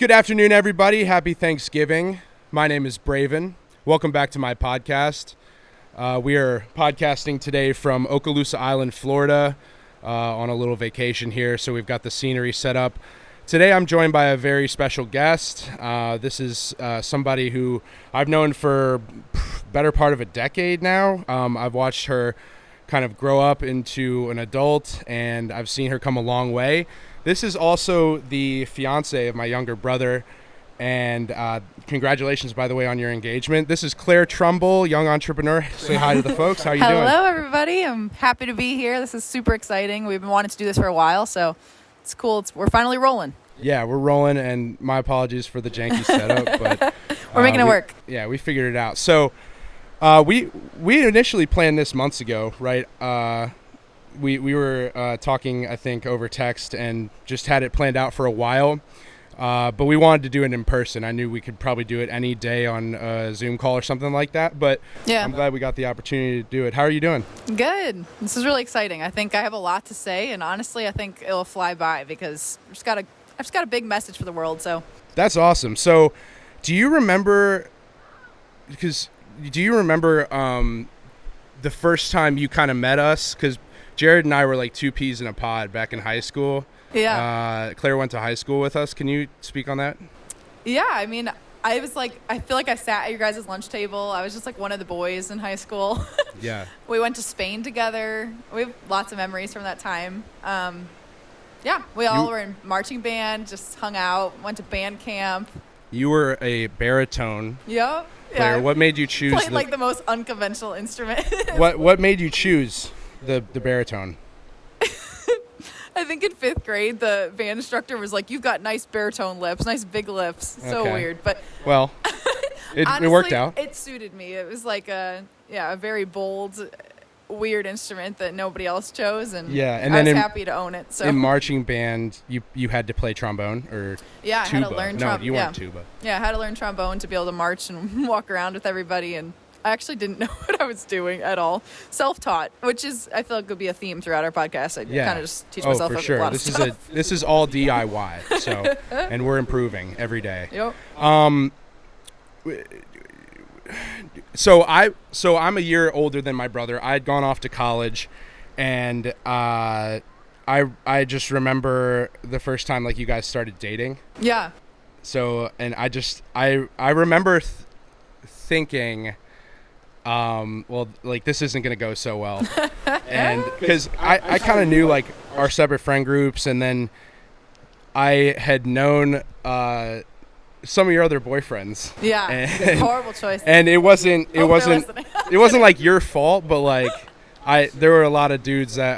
Good afternoon, everybody. Happy Thanksgiving. My name is Braven. Welcome back to my podcast. We are podcasting today from Okaloosa Island, Florida, on a little vacation here, so we've got the scenery set up. Today I'm joined by a very special guest. This is somebody who I've known for better part of a decade now. I've watched her kind of grow up into an adult, and I've seen her come a long way. This is also the fiance of my younger brother, and congratulations, by the way, on your engagement. This is Claire Trumbull, young entrepreneur. Say hi to the folks. How are you doing? Hello, everybody. I'm happy to be here. This is super exciting. We've been wanting to do this for a while, so it's cool. We're finally rolling. Yeah, we're rolling, and my apologies for the janky setup, but we're making it work. Yeah, we figured it out. So we initially planned this months ago, right? We were talking, I think, over text and just had it planned out for a while, but we wanted to do it in person. I knew we could probably do it any day on a Zoom call or something like that, but yeah. I'm glad we got the opportunity to do it. How are you doing? Good. This is really exciting. I think I have a lot to say, and honestly, I think it'll fly by because I've just got a big message for the world. So that's awesome. So do you remember the first time you kind of met us? Because Jared and I were like two peas in a pod back in high school. Yeah. Claire went to high school with us. Can you speak on that? Yeah. I mean, I feel like I sat at your guys' lunch table. I was just like one of the boys in high school. Yeah. We went to Spain together. We have lots of memories from that time. Yeah. We all were in marching band, just hung out, went to band camp. You were a baritone. Yep. Claire, yeah. what made you choose? Played like the most unconventional instrument. What made you choose the baritone? I think in 5th grade, the band instructor was like, "You've got nice baritone lips, nice big lips." So okay. Weird, but well, honestly, it worked out. It suited me. It was like a very bold, weird instrument that nobody else chose, and yeah, and I then was happy to own it. So in marching band, you had to play trombone or yeah, tuba. I had to learn No, you weren't tuba. Yeah, I had to learn trombone to be able to march and walk around with everybody, and I actually didn't know what I was doing at all. Self-taught, which is I feel like could be a theme throughout our podcast. I kind of just teach myself for sure. a lot of stuff. This is all DIY. So and we're improving every day. Yep. So I'm a year older than my brother. I had gone off to college, and I just remember the first time like you guys started dating. Yeah. So and I remember thinking, well, like this isn't gonna go so well, and because I kind of knew like our separate friend groups, and then I had known some of your other boyfriends. Yeah, and, horrible choice. And it wasn't like your fault, but like there were a lot of dudes that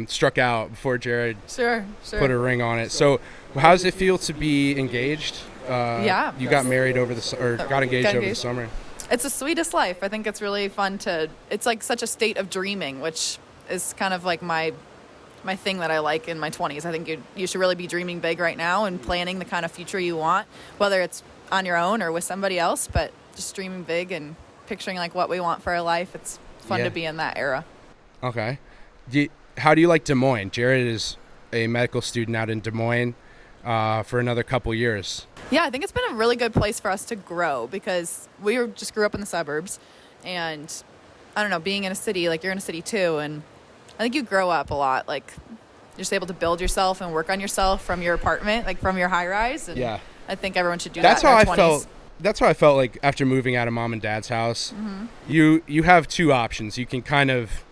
struck out before Jared sure put a ring on it. So how does it feel to be engaged? Yeah, you got married got engaged over the summer. It's the sweetest life. I think it's really fun it's like such a state of dreaming, which is kind of like my thing that I like in my 20s. I think you should really be dreaming big right now and planning the kind of future you want, whether it's on your own or with somebody else, but just dreaming big and picturing like what we want for our life. It's fun to be in that era. Okay. How do you like Des Moines? Jared is a medical student out in Des Moines for another couple years. Yeah, I think it's been a really good place for us to grow because we just grew up in the suburbs, and I don't know, being in a city, like you're in a city too, and I think you grow up a lot. Like you're just able to build yourself and work on yourself from your apartment, like from your high rise. And yeah, I think everyone should do that. That's how I felt like after moving out of mom and dad's house. Mm-hmm. You have two options. You can kind of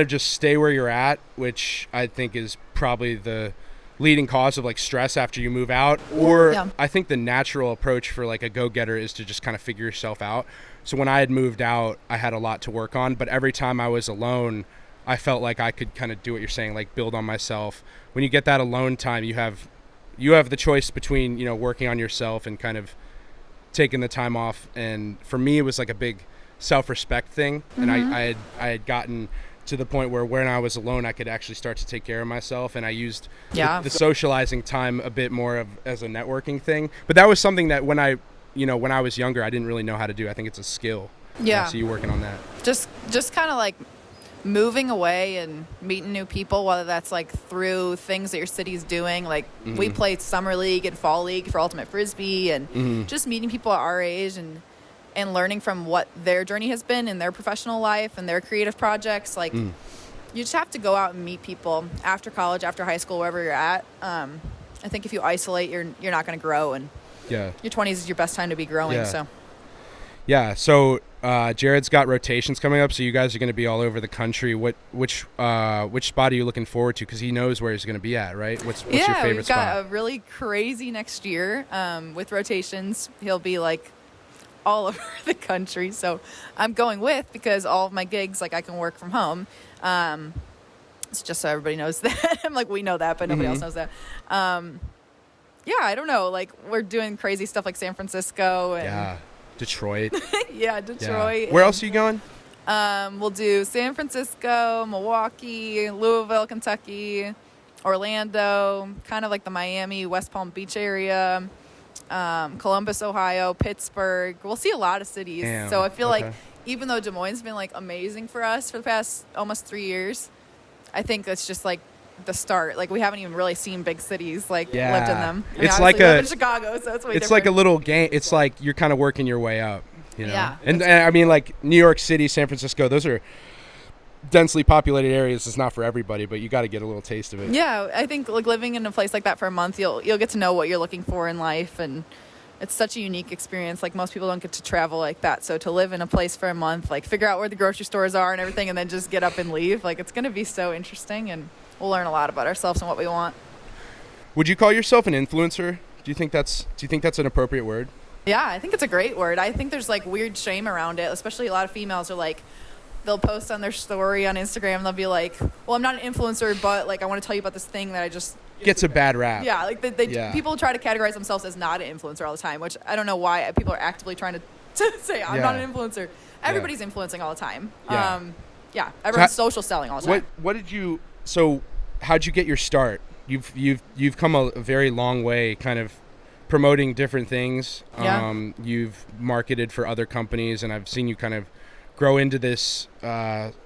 just stay where you're at, which I think is probably the leading cause of like stress after you move out, or I think the natural approach for like a go-getter is to just kind of figure yourself out. So when I had moved out, I had a lot to work on, but every time I was alone, I felt like I could kind of do what you're saying, like build on myself. When you get that alone time, you have the choice between, working on yourself and kind of taking the time off. And for me, it was like a big self-respect thing. Mm-hmm. And I had gotten to the point where when I was alone, I could actually start to take care of myself. And I used the socializing time a bit more as a networking thing. But that was something that when I was younger, I didn't really know how to do. I think it's a skill. Yeah. So you're working on that. Just kind of like moving away and meeting new people, whether that's like through things that your city's doing. Like we played summer league and fall league for ultimate frisbee, and just meeting people at our age and learning from what their journey has been in their professional life and their creative projects. Like you just have to go out and meet people after college, after high school, wherever you're at. I think if you isolate, you're not going to grow, and your 20s is your best time to be growing. So Jared's got rotations coming up, so you guys are going to be all over the country. Which spot are you looking forward to? Because he knows where he's going to be at, right? What's your favorite spot? We've got a really crazy next year with rotations. He'll be like all over the country, so I'm going with, because all of my gigs, like, I can work from home. It's just so everybody knows that. I'm like, we know that, but nobody else knows that. I don't know. Like, we're doing crazy stuff like San Francisco and Detroit. Detroit. Where else are you going? We'll do San Francisco, Milwaukee, Louisville, Kentucky, Orlando, kind of like the Miami, West Palm Beach area, Columbus, Ohio, Pittsburgh. We'll see a lot of cities. Damn. So I feel like even though Des Moines has been like amazing for us for the past almost 3 years, I think that's just like the start. Like, we haven't even really seen big cities, like, lived in them. I mean, it's like live in Chicago, so that's way it's different. like a little game. It's like you're kind of working your way up, you know. Yeah, and I mean, like, New York City, San Francisco, those are densely populated areas. It's not for everybody, but you got to get a little taste of it. Yeah, I think like living in a place like that for a month, you'll get to know what you're looking for in life, and it's such a unique experience. Like, most people don't get to travel like that. So to live in a place for a month, like, figure out where the grocery stores are and everything, and then just get up and leave, like, it's going to be so interesting, and we'll learn a lot about ourselves and what we want. Would you call yourself an influencer? Do you think that's an appropriate word? Yeah, I think it's a great word. I think there's like weird shame around it, especially a lot of females are like, they'll post on their story on Instagram, they'll be like, well, I'm not an influencer, but like, I want to tell you about this thing that I just... Gets a bad rap. Yeah, like people try to categorize themselves as not an influencer all the time, which I don't know why people are actively trying to say I'm not an influencer. Everybody's influencing all the time. Everyone's social selling all the time. What did you... So how'd you get your start? You've come a very long way, kind of promoting different things. You've marketed for other companies, and I've seen you kind of grow into this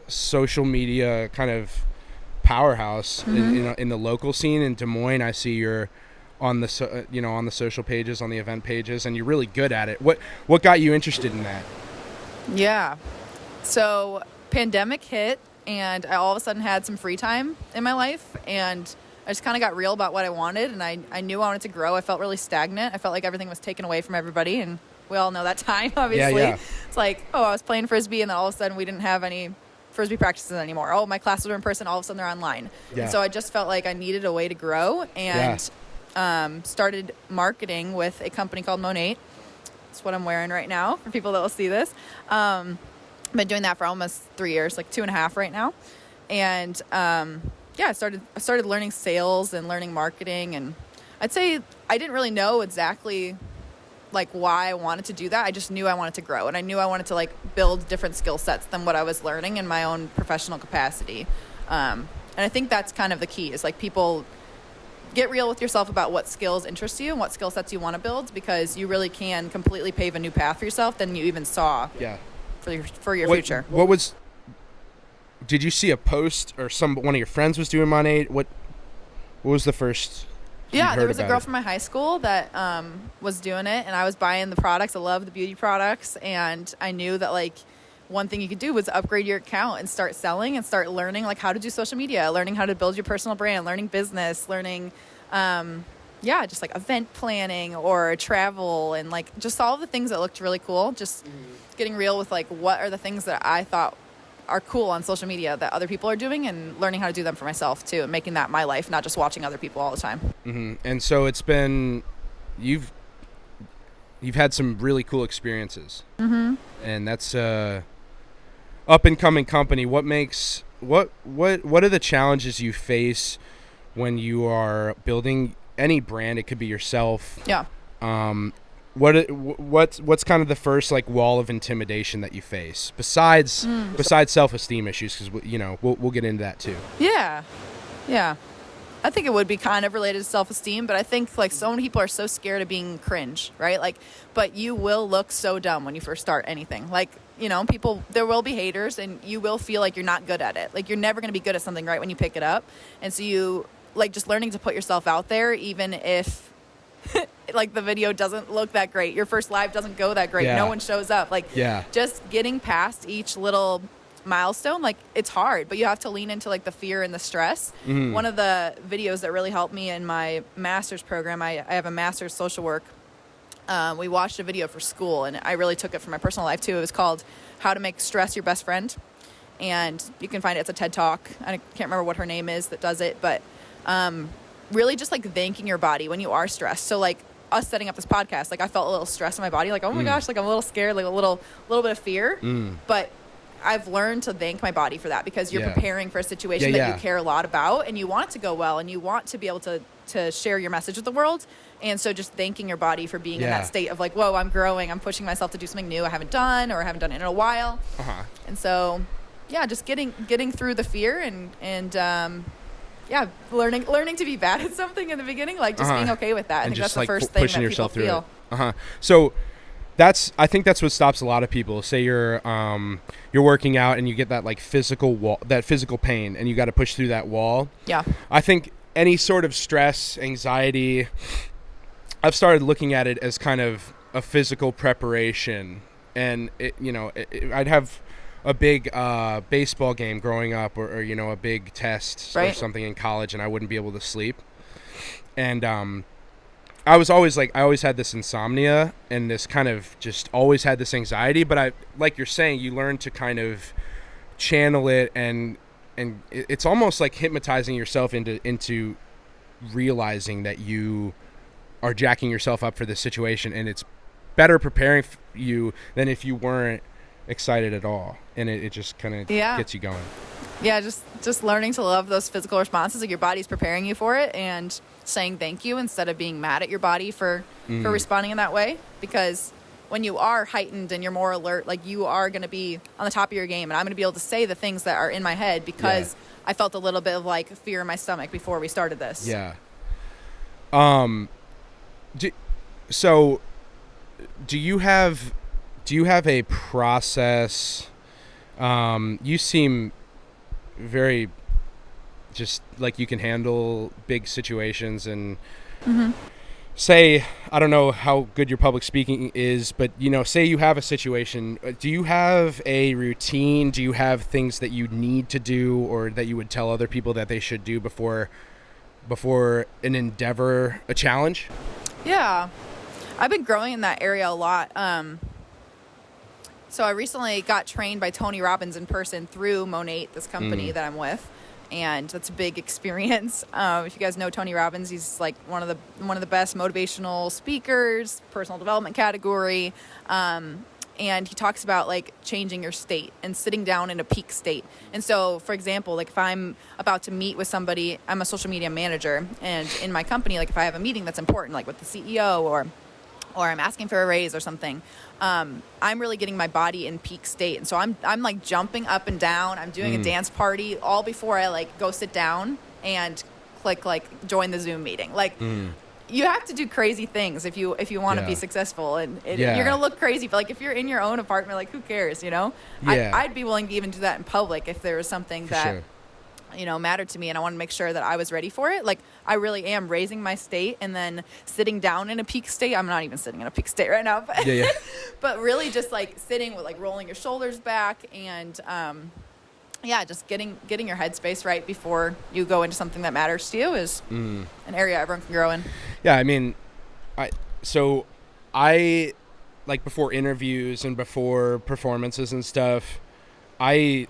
social media kind of powerhouse in the local scene in Des Moines. I see you're on the on the social pages, on the event pages, and you're really good at it. What got you interested in that? Yeah, so pandemic hit, and I all of a sudden had some free time in my life, and I just kind of got real about what I wanted, and I knew I wanted to grow. I felt really stagnant. I felt like everything was taken away from everybody, and we all know that time, obviously. It's like, I was playing Frisbee, and then all of a sudden we didn't have any Frisbee practices anymore. Oh, my classes were in person, all of a sudden they're online. And so I just felt like I needed a way to grow, and started marketing with a company called Monate. That's what I'm wearing right now for people that will see this. I've been doing that for almost 3 years, like 2.5 right now. And I started learning sales and learning marketing, and I'd say I didn't really know exactly like why I wanted to do that. I just knew I wanted to grow, and I knew I wanted to like build different skill sets than what I was learning in my own professional capacity. And I think that's kind of the key, is like, people get real with yourself about what skills interest you and what skill sets you want to build, because you really can completely pave a new path for yourself than you even saw for your future. Did you see a post or one of your friends was doing Monate? What was the first? There was a girl from my high school that was doing it, and I was buying the products. I love the beauty products, and I knew that like one thing you could do was upgrade your account and start selling and start learning like how to do social media, learning how to build your personal brand, learning business, learning just like event planning or travel, and like just all the things that looked really cool. Just getting real with like, what are the things that I thought are cool on social media that other people are doing, and learning how to do them for myself too, and making that my life, not just watching other people all the time. And so it's been, you've had some really cool experiences, and that's up and coming company. What are the challenges you face when you are building any brand? It could be yourself. What's kind of the first like wall of intimidation that you face besides self-esteem issues? Because we'll get into that too. I think it would be kind of related to self-esteem, but I think like so many people are so scared of being cringe, right? Like, but you will look so dumb when you first start anything. Like, there will be haters, and you will feel like you're not good at it. Like, you're never going to be good at something right when you pick it up. And so you, like, just learning to put yourself out there, even if, like, the video doesn't look that great. Your first live doesn't go that great. Yeah. No one shows up. Like, just getting past each little milestone, like, it's hard, but you have to lean into, like, the fear and the stress. One of the videos that really helped me in my master's program, I have a master's social work. We watched a video for school, and I really took it for my personal life too. It was called How to Make Stress Your Best Friend. And you can find it. It's a TED Talk. I can't remember what her name is that does it, but really just like thanking your body when you are stressed. So like us setting up this podcast, like I felt a little stress in my body, like, oh my gosh, like I'm a little scared, like a little bit of fear. But I've learned to thank my body for that, because you're preparing for a situation that you care a lot about, and you want it to go well, and you want to be able to share your message with the world. And so just thanking your body for being in that state of like, whoa, I'm growing, I'm pushing myself to do something new I haven't done, or I haven't done it in a while. And so, just getting through the fear and learning to be bad at something in the beginning, like just being okay with that. I think that's the first thing that people feel. So I think that's what stops a lot of people. Say you're working out and you get that like physical wall, that physical pain, and you got to push through that wall. Yeah. I think any sort of stress, anxiety, I've started looking at it as kind of a physical preparation. And I'd have a big baseball game growing up, or a big test or something in college, and I wouldn't be able to sleep. And I was always like, I always had this insomnia and this kind of just always had this anxiety. But I, like you're saying, you learn to kind of channel it, and it's almost like hypnotizing yourself into realizing that you are jacking yourself up for this situation, and it's better preparing you than if you weren't excited at all. And it just kind of gets you going. Yeah, just learning to love those physical responses, like your body's preparing you for it, and saying thank you instead of being mad at your body for responding in that way. Because when you are heightened and you're more alert, like you are going to be on the top of your game, and I'm going to be able to say the things that are in my head because I felt a little bit of like fear in my stomach before we started this. Yeah. Do you have a process? You seem very just like you can handle big situations, and say, I don't know how good your public speaking is, but say you have a situation, do you have a routine? Do you have things that you need to do, or that you would tell other people that they should do before an endeavor, a challenge? Yeah, I've been growing in that area a lot. So I recently got trained by Tony Robbins in person through Monate, this company that I'm with, and that's a big experience. If you guys know Tony Robbins, he's like one of the best motivational speakers, personal development category, and he talks about like changing your state and sitting down in a peak state. And so, for example, like if I'm about to meet with somebody, I'm a social media manager, and in my company, like if I have a meeting that's important, like with the CEO or I'm asking for a raise or something, I'm really getting my body in peak state. And so I'm like jumping up and down. I'm doing a dance party all before I like go sit down and click like join the Zoom meeting. Like you have to do crazy things if you want to be successful, and you're going to look crazy. But like if you're in your own apartment, like who cares, I'd be willing to even do that in public if there was something that mattered to me, and I want to make sure that I was ready for it. Like I really am raising my state and then sitting down in a peak state. I'm not even sitting in a peak state right now, but but really just like sitting with like rolling your shoulders back and just getting your headspace right before you go into something that matters to you is an area everyone can grow in. Yeah, I mean, I like before interviews and before performances and stuff, I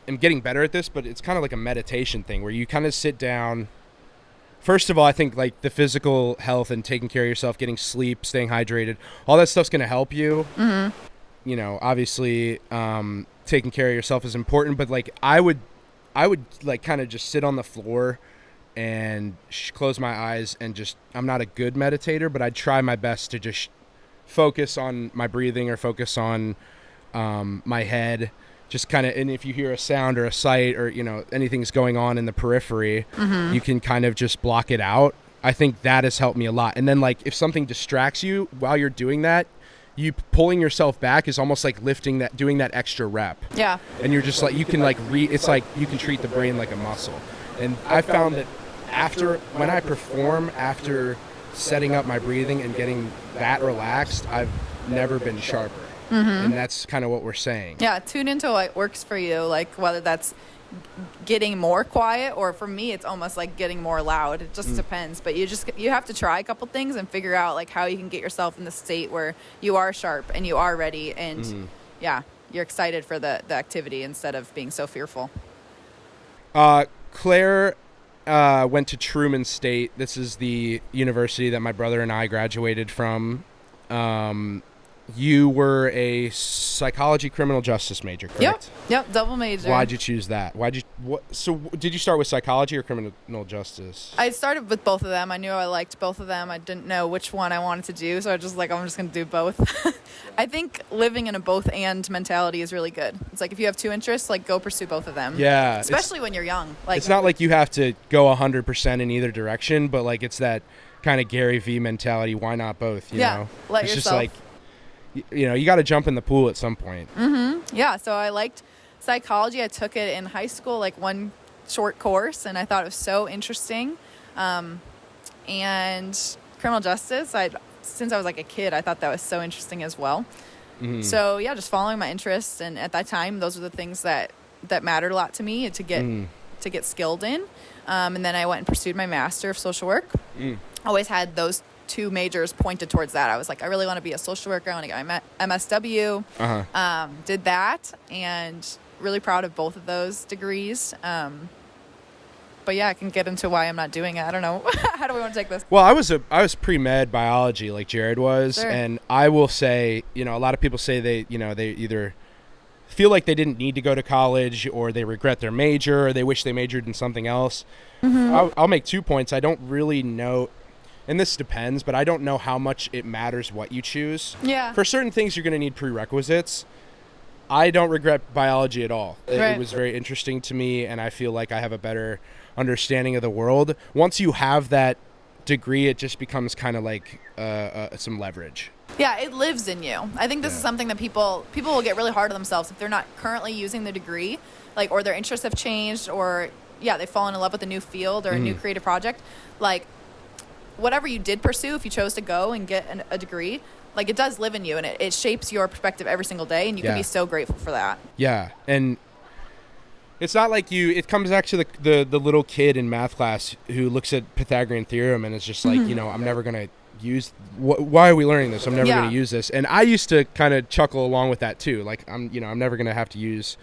am getting better at this, but it's kind of like a meditation thing where you kind of sit down. First of all, I think like the physical health and taking care of yourself, getting sleep, staying hydrated, all that stuff's going to help you. Obviously, taking care of yourself is important, but like I would like kind of just sit on the floor and close my eyes and just, I'm not a good meditator, but I'd try my best to just focus on my breathing or focus on my head. Just kind of, and if you hear a sound or a sight or, anything's going on in the periphery, you can kind of just block it out. I think that has helped me a lot. And then like if something distracts you while you're doing that, you pulling yourself back is almost like doing that extra rep. Yeah. And you're just like, you can like it's like you can treat the brain like a muscle. And I found that when I perform, after setting up my breathing and getting that relaxed, I've never been sharper. And that's kind of what we're saying. Yeah, tune into what works for you, like whether that's getting more quiet, or for me it's almost like getting more loud. It just depends, but you have to try a couple things and figure out like how you can get yourself in the state where you are sharp and you are ready, and you're excited for the activity instead of being so fearful. Claire went to Truman State. This is the university that my brother and I graduated from. You were a psychology criminal justice major, correct? Yep, double major. Why'd you choose that? So did you start with psychology or criminal justice? I started with both of them. I knew I liked both of them. I didn't know which one I wanted to do, so I was just like, I'm just going to do both. I think living in a both and mentality is really good. It's like if you have two interests, like go pursue both of them. Yeah. Especially when you're young. Like, it's not like you have to go 100% in either direction, but like it's that kind of Gary V mentality. Why not both? You know? Let it's yourself. Just like, you know, you got to jump in the pool at some point. Yeah, so I liked psychology. I took it in high school, like one short course, and I thought it was so interesting. And criminal justice, since I was like a kid, I thought that was so interesting as well. So yeah, just following my interests, and at that time, those were the things that mattered a lot to me to get skilled in. And then I went and pursued my Master of Social Work. Always had those two majors pointed towards that. I was like, I really want to be a social worker. I want to get my MSW. Did that, and really proud of both of those degrees. But yeah, I can get into why I'm not doing it. I don't know. How do we want to take this? Well, I was pre-med biology like Jared was. Sure. And I will say, you know, a lot of people say they either feel like they didn't need to go to college, or they regret their major, or they wish they majored in something else. I'll make 2 points. I don't really know, and this depends, but I don't know how much it matters what you choose. Yeah. For certain things, you're going to need prerequisites. I don't regret biology at all. It was very interesting to me, and I feel like I have a better understanding of the world. Once you have that degree, it just becomes kind of like some leverage. Yeah, it lives in you. I think this is something that people will get really hard on themselves if they're not currently using the degree, like, or their interests have changed, or they've fallen in love with a new field or a new creative project. Like, whatever you did pursue, if you chose to go and get a degree, like, it does live in you, and it shapes your perspective every single day, and you can be so grateful for that. Yeah, and it's not like it comes back to the little kid in math class who looks at Pythagorean theorem and is just like, you know, I'm never going to use, why are we learning this? I'm never going to use this. And I used to kind of chuckle along with that too. Like, I'm never going to have to use,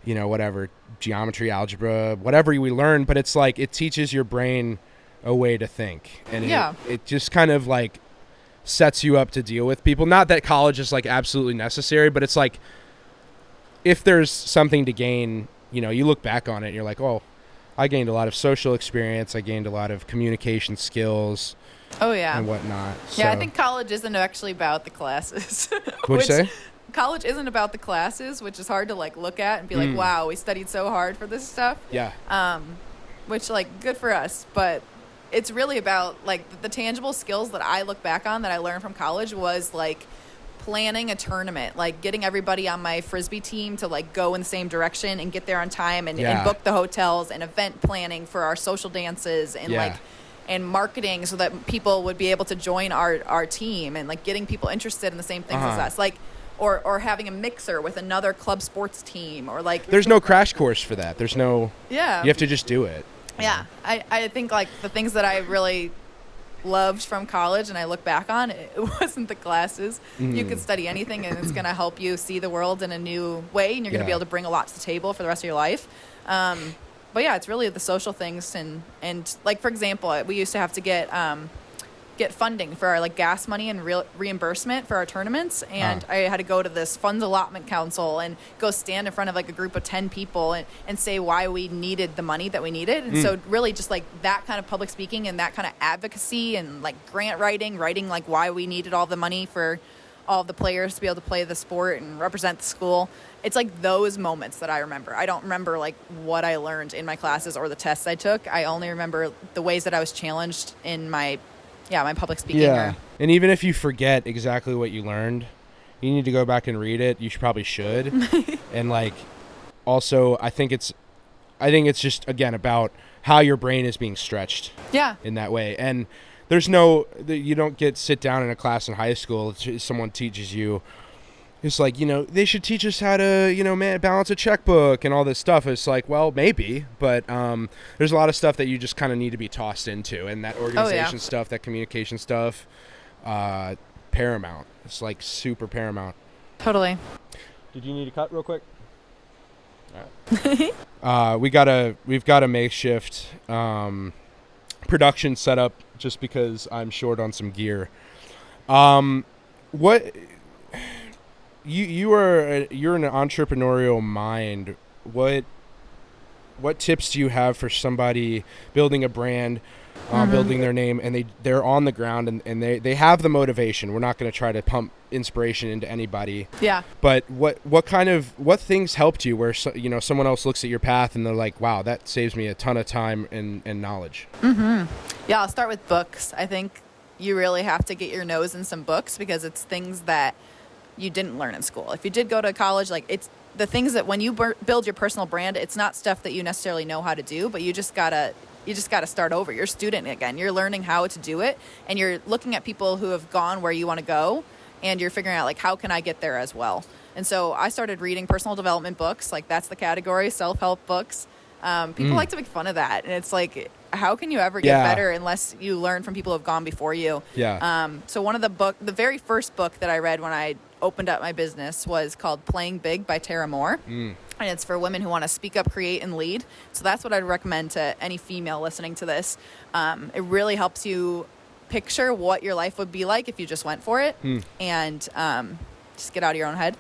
you know, whatever, geometry, algebra, whatever we learn, but it's like, it teaches your brain a way to think. And it just kind of like sets you up to deal with people. Not that college is like absolutely necessary, but it's like, if there's something to gain, you know, you look back on it and you're like, oh, I gained a lot of social experience. I gained a lot of communication skills. Oh, yeah. And whatnot. Yeah, I think college isn't actually about the classes. What'd you say? College isn't about the classes, which is hard to like look at and be like, wow, we studied so hard for this stuff. Yeah. Which, like, good for us, but it's really about like the tangible skills that I look back on that I learned from college was like planning a tournament, like getting everybody on my Frisbee team to like go in the same direction and get there on time and book the hotels, and event planning for our social dances, and and marketing so that people would be able to join our team, and like getting people interested in the same things as us, like or having a mixer with another club sports team, or like there's no crash course for that. There's no you have to just do it. Yeah, I think like the things that I really loved from college and I look back on, it wasn't the classes. You could study anything and it's going to help you see the world in a new way, and you're going to be able to bring a lot to the table for the rest of your life. But yeah, it's really the social things, and like, for example, we used to have to get funding for our like gas money and reimbursement for our tournaments, and I had to go to this funds allotment council and go stand in front of like a group of 10 people and say why we needed the money that we needed. And so really just like that kind of public speaking and that kind of advocacy and like grant writing like why we needed all the money for all the players to be able to play the sport and represent the school. It's like those moments that I remember. I don't remember like what I learned in my classes or the tests I took. I only remember the ways that I was challenged in my my public speaking. Yeah. And even if you forget exactly what you learned, you need to go back and read it. You probably should. And like, also, I think it's just, again, about how your brain is being stretched. Yeah. In that way. And you don't sit down in a class in high school. Someone teaches you. It's like, they should teach us how to, balance a checkbook and all this stuff. It's like, well, maybe, but there's a lot of stuff that you just kind of need to be tossed into, and that organization stuff, that communication stuff, paramount. It's like super paramount. Totally. Did you need to cut real quick? All right. We've got a makeshift production setup just because I'm short on some gear. You're an entrepreneurial mind. What tips do you have for somebody building a brand, building their name, and they're on the ground and they have the motivation? We're not going to try to pump inspiration into anybody. Yeah. But what things helped you where someone else looks at your path and they're like, wow, that saves me a ton of time and knowledge? Mm-hmm. Yeah, I'll start with books. I think you really have to get your nose in some books because it's things that you didn't learn in school. If you did go to college, like it's the things that when you build your personal brand, it's not stuff that you necessarily know how to do, but you just gotta start over. You're a student again. You're learning how to do it, and you're looking at people who have gone where you want to go, and you're figuring out like, how can I get there as well? And so I started reading personal development books. Like that's the category, self-help books. People like to make fun of that, and it's like, how can you ever get better unless you learn from people who have gone before you? Yeah. So one of the very first book that I read when I opened up my business was called Playing Big by Tara Moore. And it's for women who want to speak up, create, and lead. So that's what I'd recommend to any female listening to this. It really helps you picture what your life would be like if you just went for it and just get out of your own head.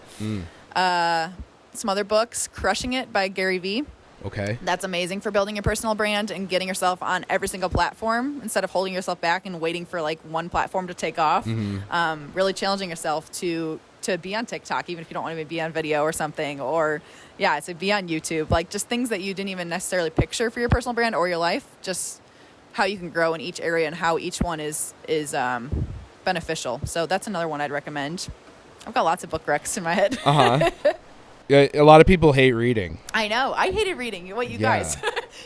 Some other books, Crushing It by Gary Vee. Okay. That's amazing for building your personal brand and getting yourself on every single platform instead of holding yourself back and waiting for like one platform to take off. Really challenging yourself to be on TikTok, even if you don't want to be on video or something, or so be on YouTube, like just things that you didn't even necessarily picture for your personal brand or your life, just how you can grow in each area and how each one is beneficial. So that's another one I'd recommend. I've got lots of book recs in my head. Yeah, a lot of people hate reading. I know. I hated reading. What, you guys?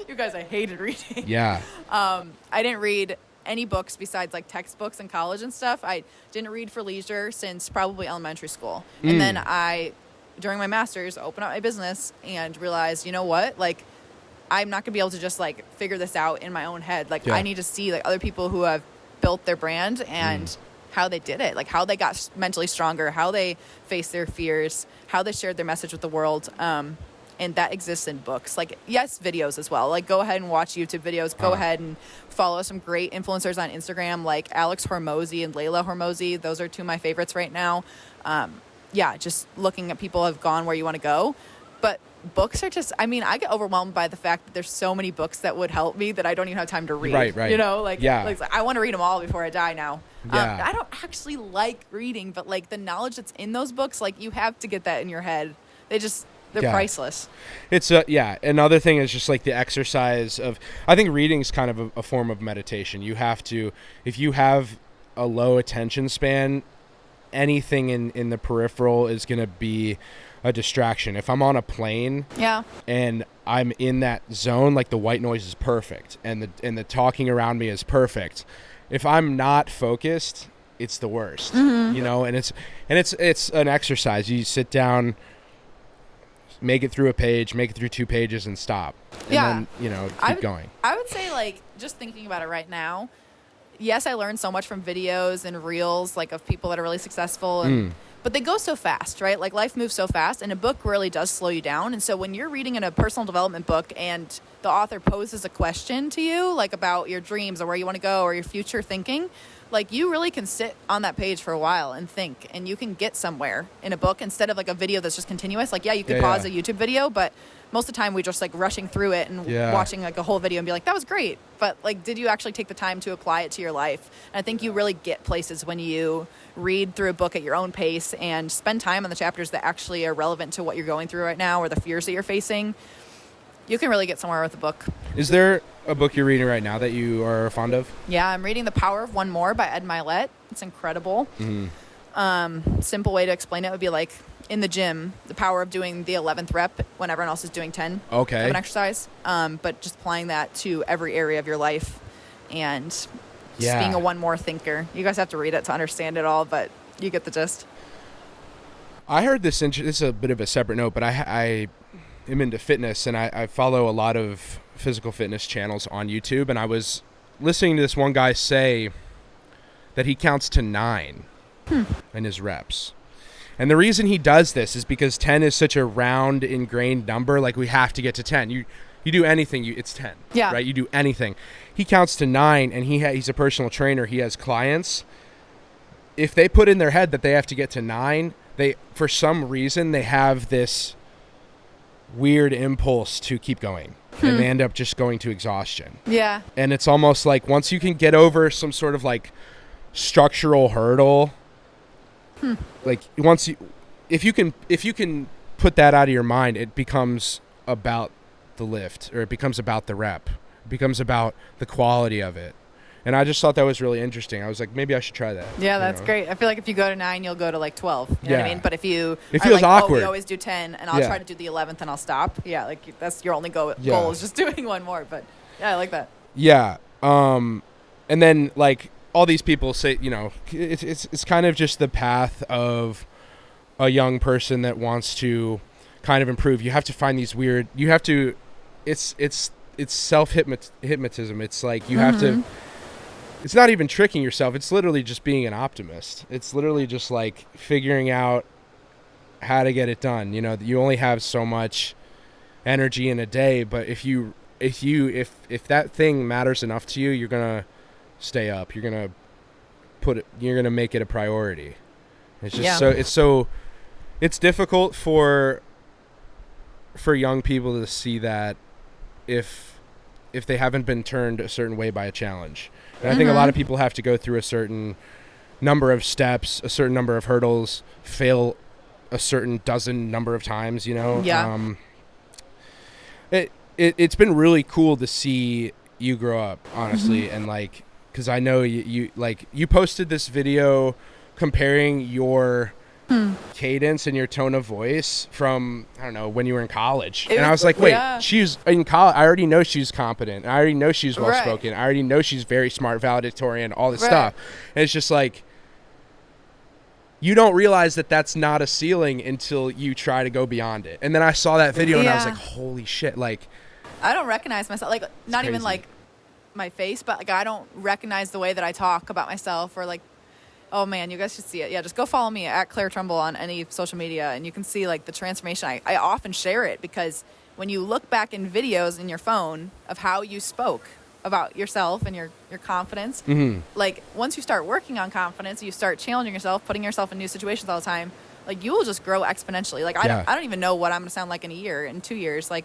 You guys, I hated reading. Yeah. I didn't read any books besides like textbooks in college and stuff. I didn't read for leisure since probably elementary school. And then I, during my master's, opened up my business and realized, you know what? Like, I'm not going to be able to just like figure this out in my own head. Like, I need to see like other people who have built their brand and how they did it, like how they got mentally stronger, how they faced their fears, how they shared their message with the world. And that exists in books. Like, yes, videos as well. Like, go ahead and watch YouTube videos. Go ahead and follow some great influencers on Instagram, like Alex Hormozy and Layla Hormozy. Those are two of my favorites right now. Just looking at people who have gone where you want to go. But books are just, I mean, I get overwhelmed by the fact that there's so many books that would help me that I don't even have time to read. Right. You know, like I want to read them all before I die now. I don't actually like reading, but like the knowledge that's in those books, like you have to get that in your head. They're priceless. It's another thing is just like the exercise of, I think reading is kind of a form of meditation. You have to, if you have a low attention span, anything in the peripheral is going to be a distraction. If I'm on a plane and I'm in that zone, like the white noise is perfect and the talking around me is perfect. If I'm not focused, it's the worst. You know, and it's an exercise. You sit down, make it through a page, make it through 2 pages and stop. And then, keep going. I would say, like, just thinking about it right now, yes, I learned so much from videos and reels, like, of people that are really successful. But they go so fast, right? Like, life moves so fast, and a book really does slow you down. And so when you're reading in a personal development book and the author poses a question to you, like, about your dreams or where you want to go or your future thinking, like, you really can sit on that page for a while and think, and you can get somewhere in a book instead of, like, a video that's just continuous. Like, you could pause a YouTube video, but most of the time we just, like, rushing through it and watching, like, a whole video and be like, that was great. But, like, did you actually take the time to apply it to your life? And I think you really get places when you read through a book at your own pace and spend time on the chapters that actually are relevant to what you're going through right now or the fears that you're facing. you can really get somewhere with a book. Is there a book you're reading right now that you are fond of? Yeah, I'm reading The Power of One More by Ed Milet. It's incredible. Simple way to explain it would be like in the gym, the power of doing the 11th rep when everyone else is doing 10 of an exercise. But just applying that to every area of your life and just being a one more thinker. You guys have to read it to understand it all, but you get the gist. I heard this is a bit of a separate note, but I am into fitness, and I follow a lot of physical fitness channels on YouTube, and I was listening to this one guy say that he counts to 9 in his reps. And the reason he does this is because 10 is such a round, ingrained number. Like, we have to get to 10. You do anything, it's 10. Yeah. Right? You do anything. He counts to 9, and he's a personal trainer. He has clients. If they put in their head that they have to get to 9, for some reason, they have this weird impulse to keep going. And they end up just going to exhaustion. Yeah. And it's almost like once you can get over some sort of like structural hurdle, like if you can put that out of your mind, it becomes about the lift, or it becomes about the rep. It becomes about the quality of it. And I just thought that was really interesting. I was like, maybe I should try that. Yeah, that's great. I feel like if you go to 9, you'll go to like 12. You know what I mean? But if you it feels like, awkward. we always do 10, and I'll try to do the 11th, and I'll stop. Yeah, like that's your only goal is just doing one more. But yeah, I like that. Yeah. And then like all these people say, it's kind of just the path of a young person that wants to kind of improve. You have to find these weird. You have to. It's self hypnotism. It's like you have to. It's not even tricking yourself. It's literally just being an optimist. It's literally just like figuring out how to get it done. You only have so much energy in a day, but if that thing matters enough to you, you're going to stay up. You're going to make it a priority. It's just it's difficult for young people to see that if they haven't been turned a certain way by a challenge. And I think a lot of people have to go through a certain number of steps, a certain number of hurdles, fail a certain dozen number of times, Yeah. It's been really cool to see you grow up, honestly, and like, because I know you posted this video comparing your cadence and your tone of voice from, I don't know, when you were in college. And I was like, wait, she's in college. I already know she's competent. I already know she's well-spoken. I already know she's very smart, valedictorian, all this stuff. And it's just like, you don't realize that that's not a ceiling until you try to go beyond it. And then I saw that video and I was like, holy shit. Like, I don't recognize myself. Like, not even like my face, but like, I don't recognize the way that I talk about myself, or like, oh man, you guys should see it. Yeah, just go follow me at Claire Trumbull on any social media, and you can see like the transformation. I often share it because when you look back in videos in your phone of how you spoke about yourself and your confidence, like once you start working on confidence, you start challenging yourself, putting yourself in new situations all the time, like you will just grow exponentially. Like I don't even know what I'm going to sound like in a year, in 2 years. Like,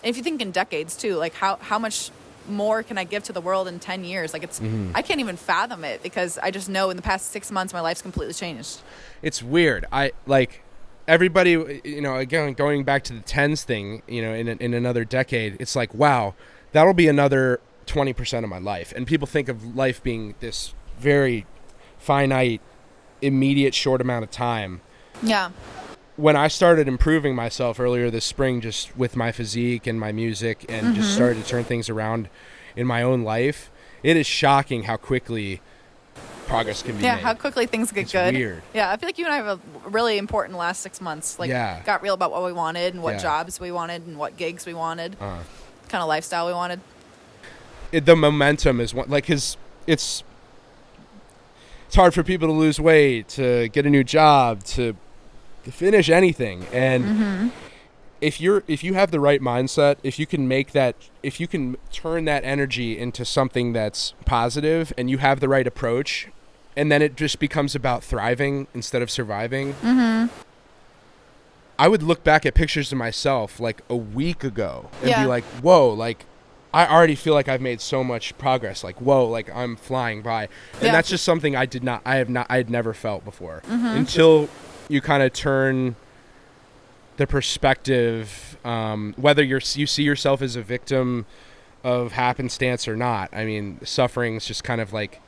and if you think in decades too, like how much more can I give to the world in 10 years? Like it's, I can't even fathom it, because I just know in the past 6 months, my life's completely changed. It's weird. I like everybody, again, going back to the 10s thing, in another decade, it's like, wow, that'll be another 20% of my life. And people think of life being this very finite, immediate, short amount of time. Yeah. When I started improving myself earlier this spring, just with my physique and my music, and just started to turn things around in my own life, it is shocking how quickly progress can be made. Yeah, how quickly things get good. It's weird. Yeah, I feel like you and I have a really important last 6 months. Like, got real about what we wanted and what jobs we wanted and what gigs we wanted, kind of lifestyle we wanted. The momentum is one, like, it's hard for people to lose weight, to get a new job, to finish anything. And if you have the right mindset, if you can turn that energy into something that's positive, and you have the right approach, and then it just becomes about thriving instead of surviving. I would look back at pictures of myself like a week ago and be like, whoa, like I already feel like I've made so much progress. Like, whoa, like I'm flying by. And that's just something I had never felt before until you kind of turn the perspective, whether you see yourself as a victim of happenstance or not. I mean, suffering is just kind of like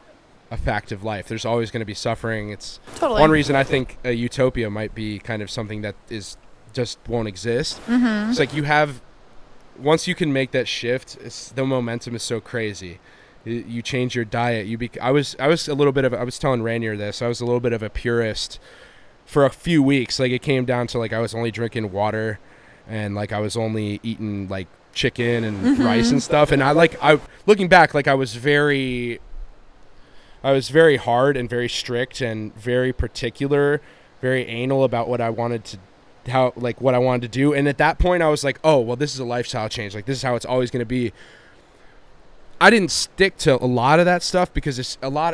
a fact of life. There's always going to be suffering. It's Totally. one reason I think a utopia might be kind of something that is just won't exist. It's like once you can make that shift, the momentum is so crazy. You change your diet. I was a little bit of I was telling Ranyar this. I was a little bit of a purist for a few weeks. Like, it came down to like I was only drinking water, and like I was only eating like chicken and rice and stuff. And I looking back, like I was very hard and very strict and very particular, very anal about what I wanted to do. And at that point I was like, oh, well, this is a lifestyle change. Like, this is how it's always going to be. I didn't stick to a lot of that stuff because it's a lot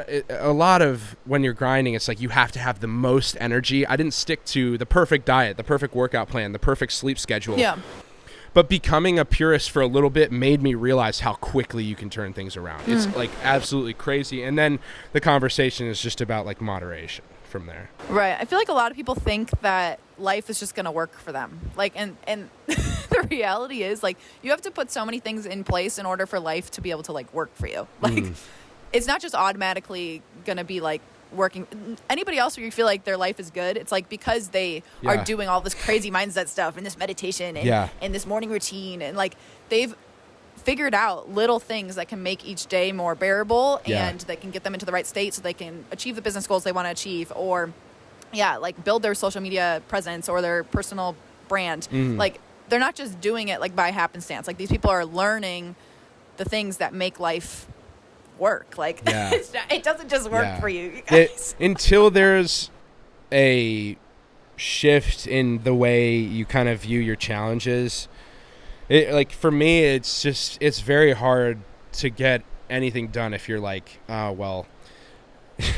of when you're grinding, it's like you have to have the most energy. I didn't stick to the perfect diet, the perfect workout plan, the perfect sleep schedule. Yeah. But becoming a purist for a little bit made me realize how quickly you can turn things around. It's like absolutely crazy. And then the conversation is just about like moderation from there. Right. I feel like a lot of people think that life is just going to work for them. Like, and the reality is, like, you have to put so many things in place in order for life to be able to like work for you. Like, it's not just automatically going to be like working. Anybody else where you feel like their life is good, it's like because they are doing all this crazy mindset stuff and this meditation and this morning routine, and like they've figured out little things that can make each day more bearable and that can get them into the right state so they can achieve the business goals they want to achieve, or like build their social media presence or their personal brand. Like, they're not just doing it like by happenstance. Like, these people are learning the things that make life work. Like, it doesn't just work for you guys. Until there's a shift in the way you kind of view your challenges. Like, for me, it's very hard to get anything done if you're like, oh, well,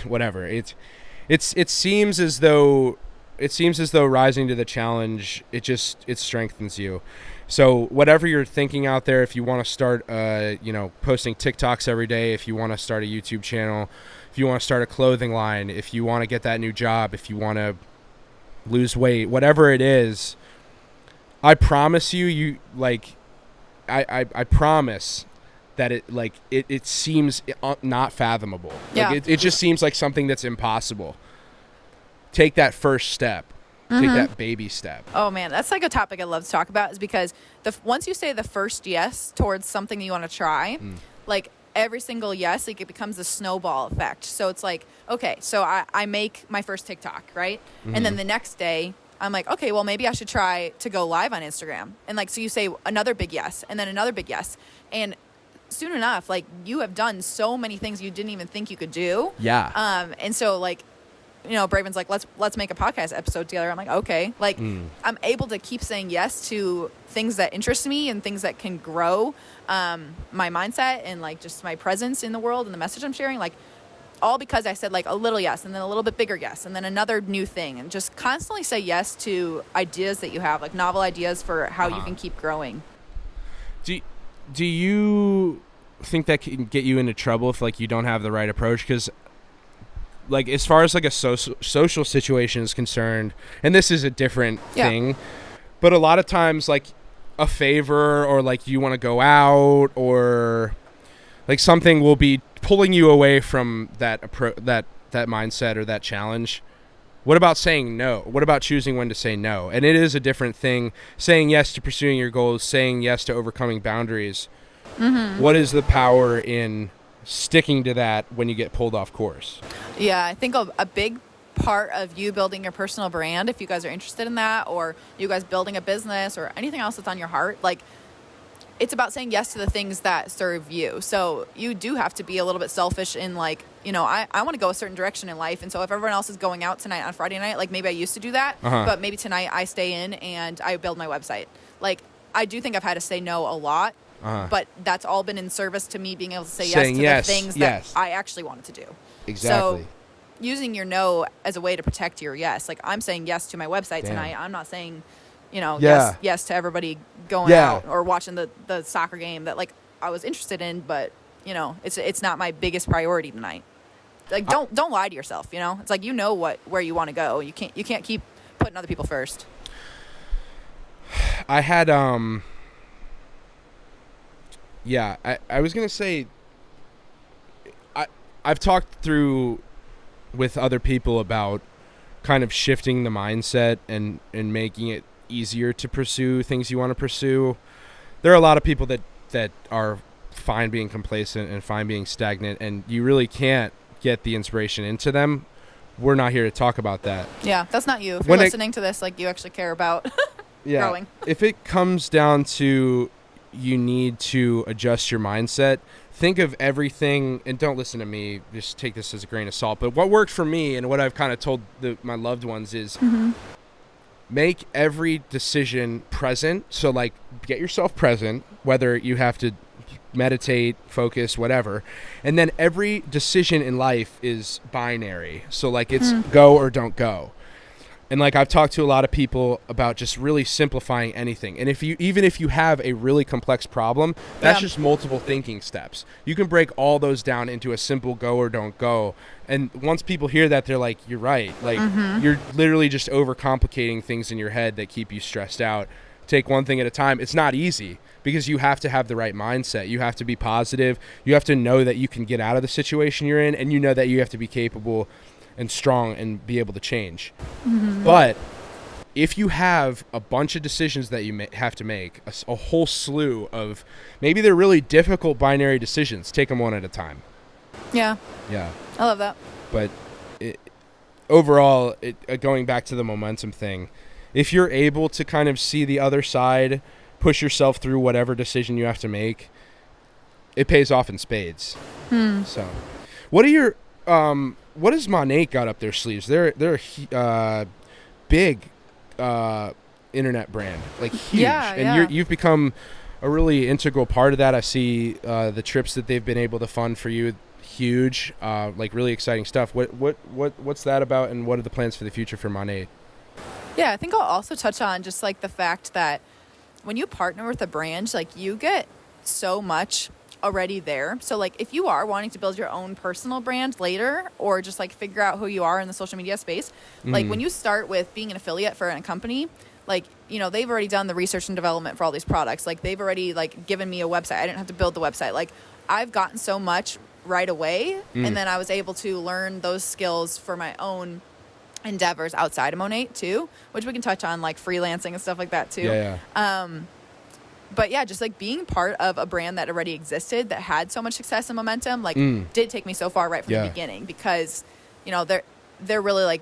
whatever. It seems as though rising to the challenge, it strengthens you. So whatever you're thinking out there, if you want to start, posting TikToks every day, if you want to start a YouTube channel, if you want to start a clothing line, if you want to get that new job, if you want to lose weight, whatever it is, I promise you like, I promise that it seems not fathomable. Yeah. Like, it just seems like something that's impossible. Take that first step. Take that baby step. Oh man, that's like a topic I love to talk about, is because once you say the first yes towards something that you want to try, like every single yes, like it becomes a snowball effect. So it's like, okay, so I make my first TikTok, right? And then the next day I'm like, okay, well, maybe I should try to go live on Instagram. And like, so you say another big yes, and then another big yes. And soon enough, like, you have done so many things you didn't even think you could do. Yeah. And so like, Braven's like, let's make a podcast episode together. I'm like, okay. Like, I'm able to keep saying yes to things that interest me and things that can grow my mindset and like just my presence in the world and the message I'm sharing. Like, all because I said like a little yes, and then a little bit bigger yes, and then another new thing, and just constantly say yes to ideas that you have, like novel ideas for how you can keep growing. Do you think that can get you into trouble if like you don't have the right approach? Because like, as far as like a social situation is concerned, and this is a different thing, but a lot of times like a favor or like you want to go out or like something will be pulling you away from that that mindset or that challenge. What about saying no? What about choosing when to say no? And it is a different thing, saying yes to pursuing your goals, saying yes to overcoming boundaries. What is the power in sticking to that when you get pulled off course? Yeah, I think a big part of you building your personal brand, if you guys are interested in that, or you guys building a business or anything else that's on your heart, like, it's about saying yes to the things that serve you. So you do have to be a little bit selfish in like, I want to go a certain direction in life. And so if everyone else is going out tonight on Friday night, like maybe I used to do that, but maybe tonight I stay in and I build my website. Like, I do think I've had to say no a lot, but that's all been in service to me being able to say yes to the things that I actually wanted to do. Exactly. So using your no as a way to protect your yes. Like, I'm saying yes to my website tonight. I'm not saying, yes to everybody going out or watching the soccer game that like I was interested in, but it's not my biggest priority tonight. Like, don't lie to yourself. It's like, where you want to go. You can't keep putting other people first. I had yeah, I was gonna say I've talked through with other people about kind of shifting the mindset and making it easier to pursue things you want to pursue. There are a lot of people that are fine being complacent and fine being stagnant, and you really can't get the inspiration into them. We're not here to talk about that. Yeah, that's not you. If you're listening to this, like, you actually care about growing. If it comes down to you need to adjust your mindset, think of everything, and don't listen to me, just take this as a grain of salt, but what worked for me and what I've kind of told my loved ones is make every decision present. So, like, get yourself present, whether you have to meditate, focus, whatever. And then every decision in life is binary. So, like, it's go or don't go. And, like, I've talked to a lot of people about just really simplifying anything. And even if you have a really complex problem, that's just multiple thinking steps. You can break all those down into a simple go or don't go. And once people hear that, they're like, you're right. Like, you're literally just overcomplicating things in your head that keep you stressed out. Take one thing at a time. It's not easy because you have to have the right mindset. You have to be positive. You have to know that you can get out of the situation you're in, and you know that you have to be capable and strong and be able to change. But if you have a bunch of decisions that you have to make, a whole slew of, maybe they're really difficult binary decisions, take them one at a time. Yeah. I love that. But overall, going back to the momentum thing, if you're able to kind of see the other side, push yourself through whatever decision you have to make, it pays off in spades. So what are your what has Monat got up their sleeves? They're a big internet brand, like huge. And you've become a really integral part of that. I see the trips that they've been able to fund for you, huge, like really exciting stuff. What's that about, and what are the plans for the future for Monat? Yeah, I think I'll also touch on just like the fact that when you partner with a brand, like, you get so much already there. So, like, if you are wanting to build your own personal brand later, or just like figure out who you are in the social media space, like, when you start with being an affiliate for a company, like, you know, they've already done the research and development for all these products. Like, they've already, like, given me a website. I didn't have to build the website. Like, I've gotten so much right away, and then I was able to learn those skills for my own endeavors outside of Monat too, which we can touch on, like freelancing and stuff like that too. But yeah, just like being part of a brand that already existed, that had so much success and momentum, like did take me so far right from the beginning, because, you know, they're really like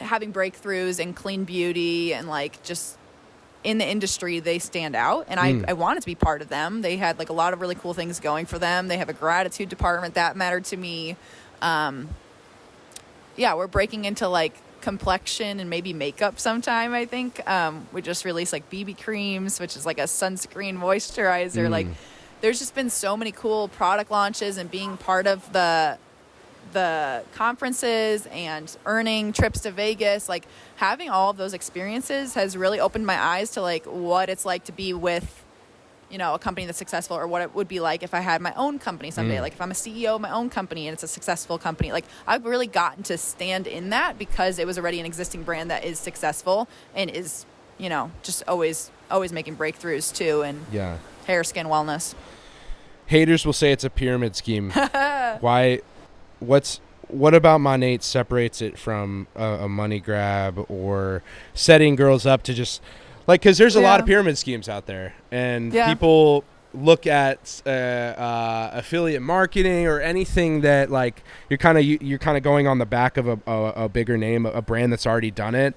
having breakthroughs in clean beauty, and like just in the industry, they stand out, and I wanted to be part of them. They had like a lot of really cool things going for them. They have a gratitude department that mattered to me. Yeah, we're breaking into like complexion and maybe makeup sometime, I think. We just released like BB creams, which is like a sunscreen moisturizer. Like, there's just been so many cool product launches, and being part of the conferences and earning trips to Vegas, like having all of those experiences has really opened my eyes to like what it's like to be with, you know, a company that's successful, or what it would be like if I had my own company someday. Like, if I'm a CEO of my own company and it's a successful company, like, I've really gotten to stand in that because it was already an existing brand that is successful and is, you know, just always making breakthroughs too, and hair, skin, wellness. Haters will say it's a pyramid scheme. Why? What about Monat separates it from a money grab, or setting girls up to just, like, because there's a lot of pyramid schemes out there, and people look at affiliate marketing or anything that, like, you're kind of going on the back of a bigger name, a brand that's already done it.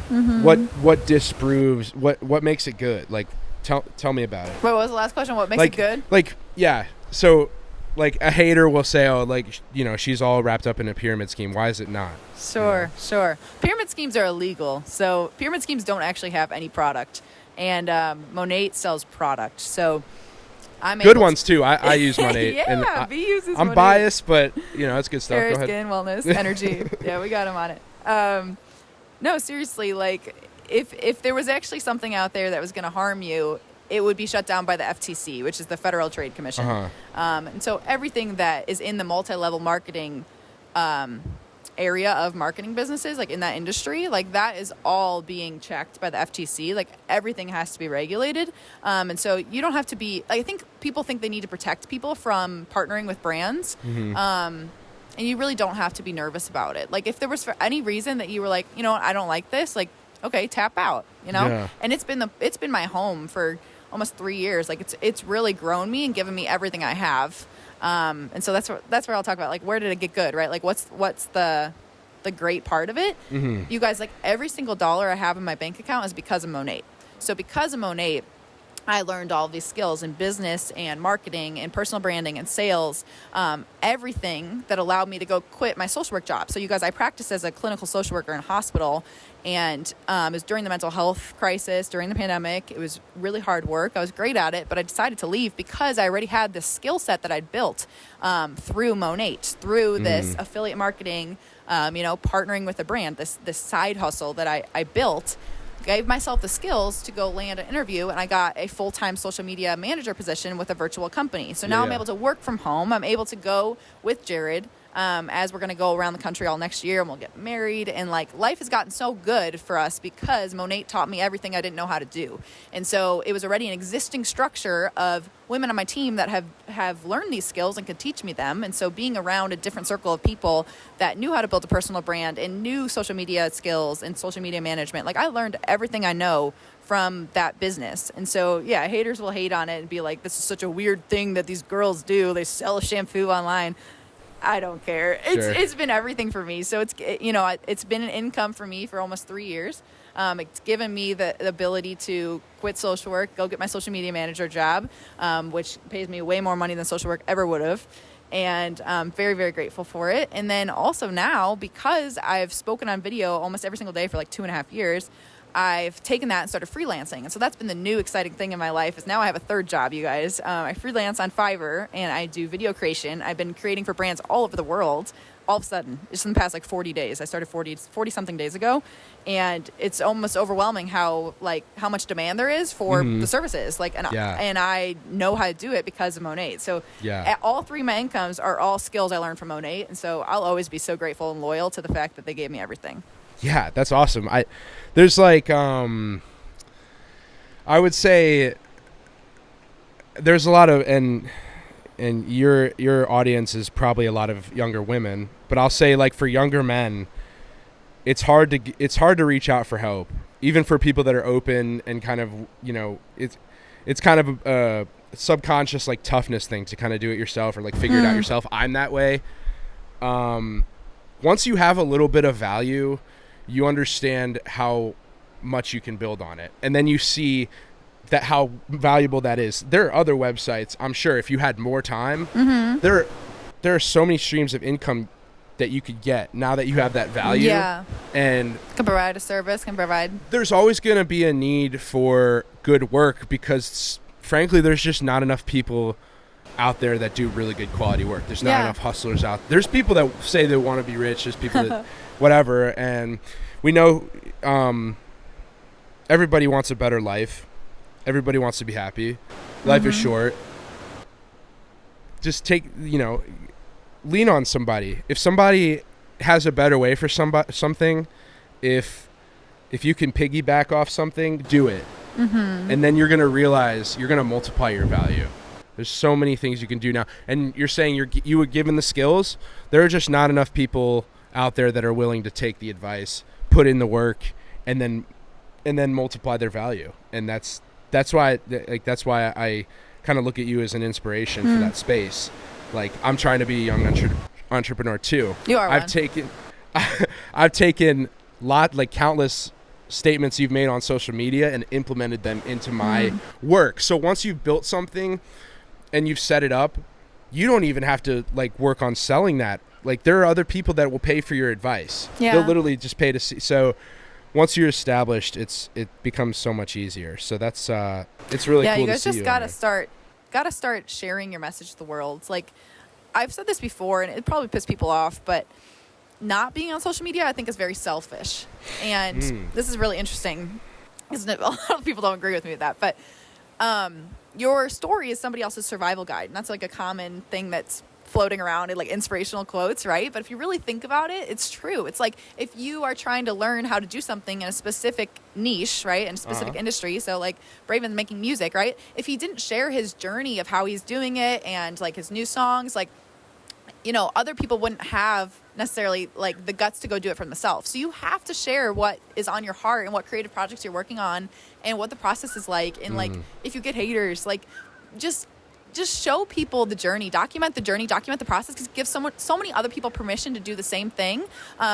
What disproves, what makes it good? Like, tell me about it. What was the last question? What makes it good? Like, yeah. So, like, a hater will say, oh, like, you know, she's all wrapped up in a pyramid scheme. Why is it not? Sure. Pyramid schemes are illegal. So pyramid schemes don't actually have any product. And Monat sells product. So I'm good ones, too. I use Monat. Yeah, B uses Monat. I'm biased, but, you know, it's good stuff. Hair, Go ahead. skin, wellness, energy. Yeah, we got him on it. No, seriously, like, if there was actually something out there that was going to harm you, it would be shut down by the FTC, which is the Federal Trade Commission. And so everything that is in the multi-level marketing area of marketing businesses, like in that industry, like that is all being checked by the FTC. Like everything has to be regulated. And so you don't have to be, I think people think they need to protect people from partnering with brands. And you really don't have to be nervous about it. Like if there was for any reason that you were like, you know what, I don't like this, like, okay, tap out, you know? Yeah. And it's been my home for almost 3 years. Like it's really grown me and given me everything I have. And so that's where I'll talk about, like, where did it get good, right? Like what's the great part of it? You guys, like every single dollar I have in my bank account is because of Monat. So because of Monat, I learned all of these skills in business and marketing and personal branding and sales, everything that allowed me to go quit my social work job. So you guys, I practiced as a clinical social worker in a hospital, and it was during the mental health crisis, during the pandemic. It was really hard work. I was great at it, but I decided to leave because I already had this skill set that I'd built through Monat, through this affiliate marketing, partnering with a brand, this side hustle that I built. Gave myself the skills to go land an interview, and I got a full-time social media manager position with a virtual company. So now I'm able to work from home. I'm able to go with Jared as we're going to go around the country all next year, and we'll get married. And like life has gotten so good for us because Monat taught me everything I didn't know how to do. And so it was already an existing structure of women on my team that have learned these skills and could teach me them. And so being around a different circle of people that knew how to build a personal brand and knew social media skills and social media management, like I learned everything I know from that business. And so, yeah, haters will hate on it and be like, this is such a weird thing that these girls do. They sell shampoo online. I don't care. It's been everything for me. So it's been an income for me for almost 3 years. It's given me the ability to quit social work, go get my social media manager job, which pays me way more money than social work ever would have. And I'm very, very grateful for it. And then also now, because I've spoken on video almost every single day for like 2.5 years, I've taken that and started freelancing. And so that's been the new exciting thing in my life is now I have a third job, you guys. I freelance on Fiverr and I do video creation. I've been creating for brands all over the world. All of a sudden, just in the past like 40 days. I started 40 something days ago, and it's almost overwhelming how much demand there is for the services. And I know how to do it because of Monat. So all three of my incomes are all skills I learned from Monat, and so I'll always be so grateful and loyal to the fact that they gave me everything. Yeah, that's awesome. There's like I would say there's a lot of and your audience is probably a lot of younger women, but I'll say like for younger men, it's hard to reach out for help, even for people that are open and kind of, it's kind of a subconscious like toughness thing to kind of do it yourself or like figure it out yourself. I'm that way. Once you have a little bit of value, you understand how much you can build on it, and then you see that how valuable that is. There are other websites, I'm sure, if you had more time, there are so many streams of income that you could get now that you have that value. Yeah. And can provide a service, there's always going to be a need for good work because frankly, there's just not enough people out there that do really good quality work. There's not enough hustlers out. There's people that say they want to be rich. There's people that whatever. And we know everybody wants a better life. Everybody wants to be happy. Life is short. Just lean on somebody. If somebody has a better way for something, if you can piggyback off something, do it. And then you're going to realize you're going to multiply your value. There's so many things you can do now. And you're saying you were given the skills. There are just not enough people out there that are willing to take the advice, put in the work, and then multiply their value. And that's why I kind of look at you as an inspiration for that space. Like I'm trying to be a young entrepreneur too. You are. I've taken countless statements you've made on social media and implemented them into my work. So once you've built something and you've set it up, you don't even have to work on selling that. Like there are other people that will pay for your advice. Yeah. They'll literally just pay to see. So once you're established, it becomes so much easier. So that's it's really cool to see. You guys just gotta start sharing your message to the world. Like I've said this before, and it probably pissed people off, but not being on social media, I think, is very selfish. And this is really interesting, isn't it? A lot of people don't agree with me with that, but your story is somebody else's survival guide, and that's like a common thing that's floating around in like inspirational quotes, right? But if you really think about it, it's true. It's like if you are trying to learn how to do something in a specific niche, right, in a specific industry, so like Braven's making music, right? If he didn't share his journey of how he's doing it and like his new songs, like, you know, other people wouldn't have necessarily like the guts to go do it for themselves. So you have to share what is on your heart and what creative projects you're working on and what the process is like. And like, if you get haters, like just show people the journey, document the process, because it gives so many other people permission to do the same thing,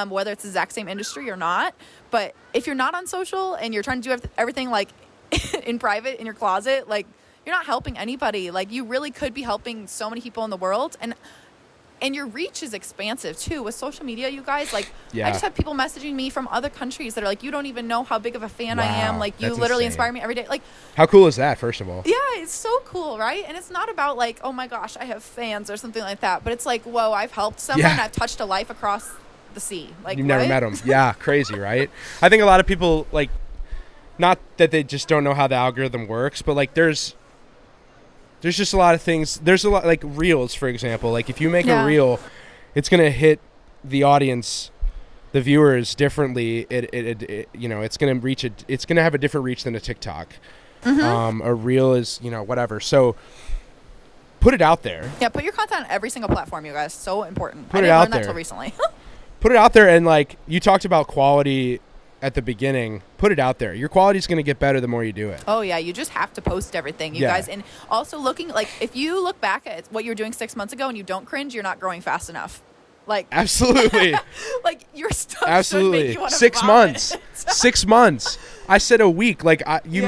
whether it's the exact same industry or not. But if you're not on social and you're trying to do everything like in private in your closet, like you're not helping anybody. Like you really could be helping so many people in the world. And your reach is expansive too with social media, you guys. Like, I just have people messaging me from other countries that are like, you don't even know how big of a fan I am. Like, you literally inspire me every day. Like, how cool is that, first of all? Yeah, it's so cool, right? And it's not about like, oh my gosh, I have fans or something like that. But it's like, whoa, I've helped someone. I've touched a life across the sea. Like, you've never met them. Yeah, crazy, right? I think a lot of people, like, not that they just don't know how the algorithm works, but like there's just a lot of things. There's a lot, like reels, for example. Like if you make a reel, it's going to hit the audience, the viewers differently. It you know, it's going to reach it's going to have a different reach than a TikTok. A reel is, you know, whatever. So put it out there. Yeah, put your content on every single platform, you guys. So important. Put it out there. I didn't learn that until recently. Put it out there, and like you talked about quality at the beginning, put it out there. Your quality is going to get better the more you do it. Oh yeah, you just have to post everything, you guys. And also looking, like, if you look back at what you were doing 6 months ago and you don't cringe, you're not growing fast enough. Like, absolutely. Like your stuff absolutely should make you want to 6 vomit. months 6 months. I said a week. Like you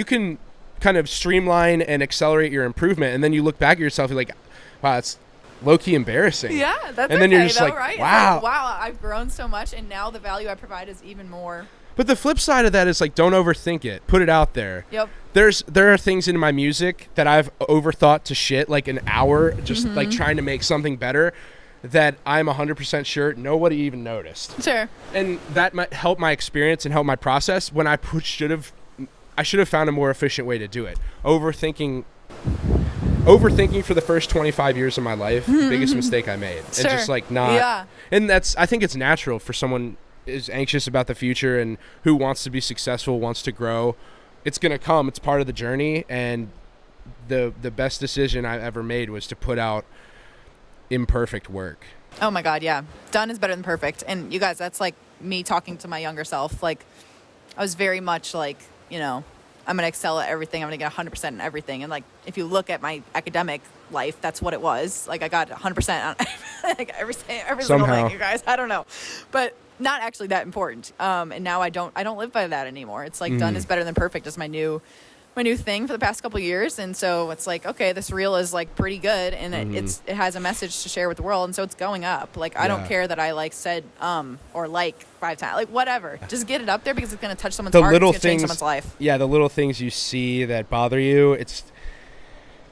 can kind of streamline and accelerate your improvement, and then you look back at yourself, you're like, wow, it's low-key embarrassing. Yeah, that's and then you're just like, right? wow. Like, wow, I've grown so much, and now the value I provide is even more. But the flip side of that is like, don't overthink it. Put it out there. Yep. There are things in my music that I've overthought to shit, like an hour, just like trying to make something better, that I'm 100% sure nobody even noticed. Sure. And that might help my experience and help my process when I should have found a more efficient way to do it. Overthinking for the first 25 years of my life, biggest mistake I made. Sure. And just like not, and I think it's natural for someone is anxious about the future and who wants to be successful, wants to grow. It's going to come. It's part of the journey. And the best decision I ever made was to put out imperfect work. Oh my God. Yeah. Done is better than perfect. And you guys, that's like me talking to my younger self. Like I was very much like, you know, I'm going to excel at everything. I'm going to get 100% in everything. And like, if you look at my academic life, that's what it was. Like I got 100% on like every single thing, you guys. I don't know, but not actually that important. And now I don't live by that anymore. It's like done is better than perfect is my new thing for the past couple of years. And so it's like, okay, this reel is like pretty good. And it has a message to share with the world. And so it's going up. Like, I don't care that I like said, or like 5 times, like whatever, just get it up there because it's going to touch someone's heart. It's going to change someone's life. Yeah. The little things you see that bother you, it's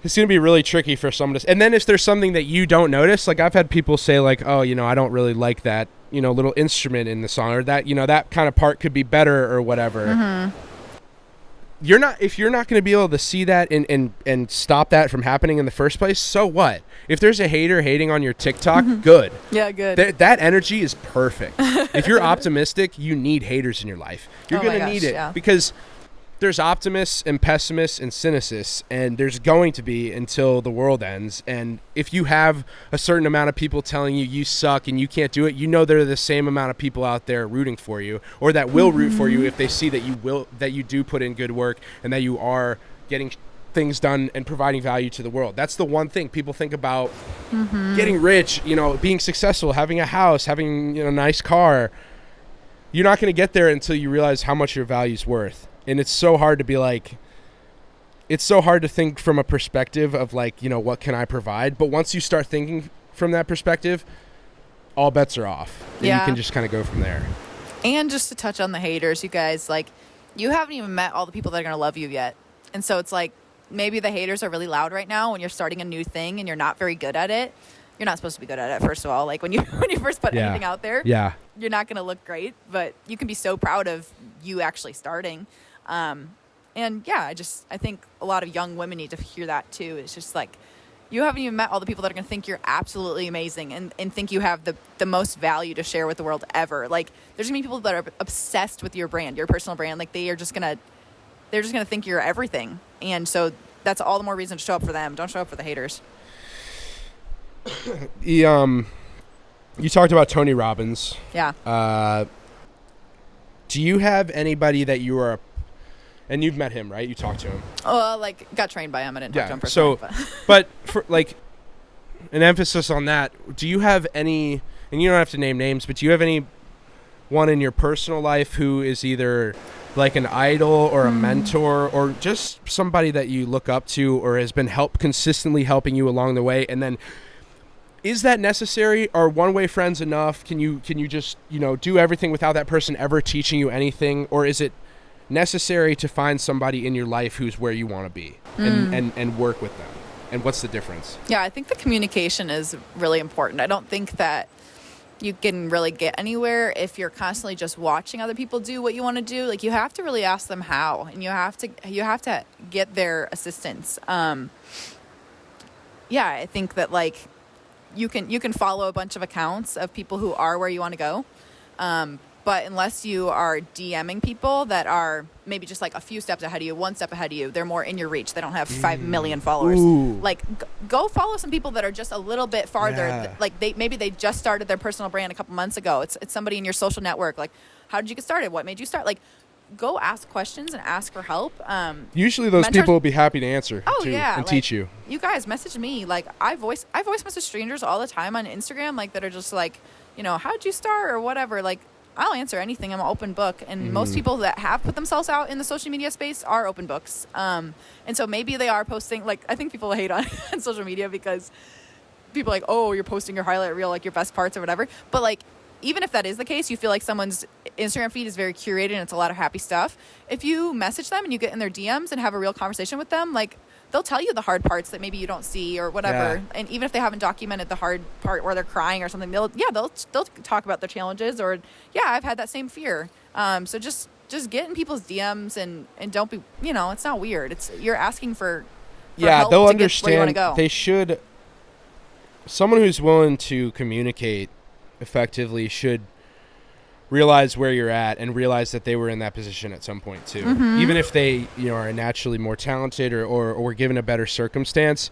going to be really tricky for someone to, and then if there's something that you don't notice, like I've had people say like, oh, you know, I don't really like that, you know, little instrument in the song, or that, you know, that kind of part could be better or whatever. If you're not going to be able to see that and stop that from happening in the first place, so what? If there's a hater hating on your TikTok, good. Yeah, good. That energy is perfect. If you're optimistic, you need haters in your life. You're going to need it because there's optimists and pessimists and cynicists, and there's going to be until the world ends. And if you have a certain amount of people telling you suck and you can't do it, you know there are the same amount of people out there rooting for you, or that will root for you if they see that you do put in good work and that you are getting things done and providing value to the world. That's the one thing people think about: getting rich, you know, being successful, having a house, having, you know, a nice car. You're not going to get there until you realize how much your value's worth. And it's so hard to be like, it's so hard to think from a perspective of like, you know, what can I provide? But once you start thinking from that perspective, all bets are off. And you can just kind of go from there. And just to touch on the haters, you guys, like, you haven't even met all the people that are going to love you yet. And so it's like, maybe the haters are really loud right now when you're starting a new thing and you're not very good at it. You're not supposed to be good at it, first of all. Like when you first put anything out there, you're not going to look great, but you can be so proud of you actually starting. And yeah, I think a lot of young women need to hear that too. It's just like, you haven't even met all the people that are going to think you're absolutely amazing and think you have the most value to share with the world ever. Like, there's going to be people that are obsessed with your brand, your personal brand. Like, they're just going to think you're everything. And so that's all the more reason to show up for them. Don't show up for the haters. You talked about Tony Robbins. Yeah. Do you have anybody that you are, and you've met him, right? You talked to him. Like, got trained by him. I didn't talk to him personally. So, but for like an emphasis on that, do you have any, and you don't have to name names, but do you have anyone in your personal life who is either like an idol or a mentor or just somebody that you look up to or has been consistently helping you along the way? And then, is that necessary? Are one-way friends enough? Can you just, do everything without that person ever teaching you anything? Or is it necessary to find somebody in your life who's where you want to be and work with them? And what's the difference? Yeah, I think the communication is really important. I don't think that you can really get anywhere if you're constantly just watching other people do what you want to do. Like, you have to really ask them how, and you have to get their assistance. Yeah, I think that, like, you can follow a bunch of accounts of people who are where you want to go. But unless you are DMing people that are maybe just like a few steps ahead of you, one step ahead of you, they're more in your reach. They don't have 5 million followers. Ooh. Like, go follow some people that are just a little bit farther. Yeah. Like, maybe they just started their personal brand a couple months ago. It's somebody in your social network. Like, how did you get started? What made you start? Like, go ask questions and ask for help. Usually those people will be happy to answer and teach you. You guys message me. Like, I voice message strangers all the time on Instagram, like, that are just like, how'd you start or whatever. Like, I'll answer anything. I'm an open book. And most people that have put themselves out in the social media space are open books. And so maybe they are posting, like, I think people hate on social media because people are like, oh, you're posting your highlight reel, like your best parts or whatever. But, like, even if that is the case, you feel like someone's Instagram feed is very curated and it's a lot of happy stuff. If you message them and you get in their DMs and have a real conversation with them, like, they'll tell you the hard parts that maybe you don't see or whatever. Yeah. And even if they haven't documented the hard part where they're crying or something, they'll talk about their challenges or, yeah, I've had that same fear. So just get in people's DMs and don't be, it's not weird. You're asking for help they'll to understand. Get where you want to go. They should. Someone who's willing to communicate effectively should realize where you're at and realize that they were in that position at some point too. Even if they are naturally more talented or were given a better circumstance.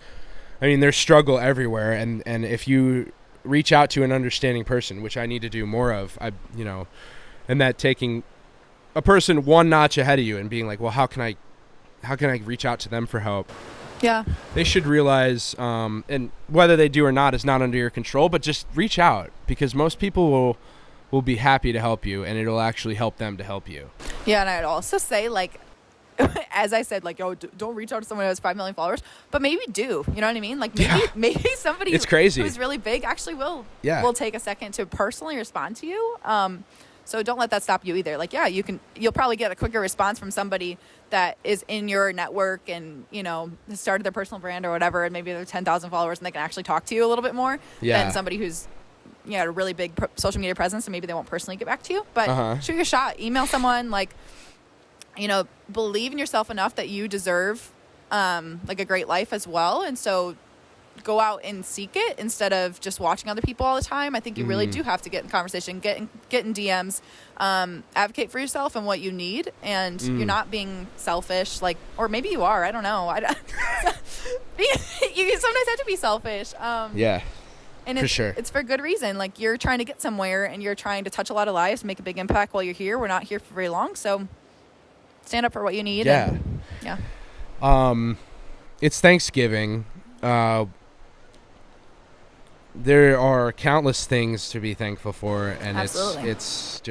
I mean, there's struggle everywhere, and if you reach out to an understanding person, which I need to do more of, and that taking a person one notch ahead of you and being like, well, how can I reach out to them for help? Yeah, they should realize, and whether they do or not is not under your control, but just reach out, because most people will be happy to help you, and it'll actually help them to help you. Yeah, and I'd also say, like, as I said, like, don't reach out to someone who has 5 million followers, but maybe do. You know what I mean? Like, maybe somebody it's crazy. who's really big actually will take a second to personally respond to you. So don't let that stop you either. Like, yeah, you'll probably get a quicker response from somebody that is in your network and, has started their personal brand or whatever, and maybe they're 10,000 followers and they can actually talk to you a little bit more than somebody who's a really big social media presence, and maybe they won't personally get back to you. But shoot your shot. Email someone, like, believe in yourself enough that you deserve like a great life as well. And so go out and seek it instead of just watching other people all the time. I think you really do have to get in conversation, get in DMs, advocate for yourself and what you need. And you're not being selfish, like, or maybe you are. I don't know. You sometimes have to be selfish. And it's for good reason. Like, you're trying to get somewhere and you're trying to touch a lot of lives, make a big impact while you're here. We're not here for very long, so stand up for what you need. It's Thanksgiving. There are countless things to be thankful for, and it's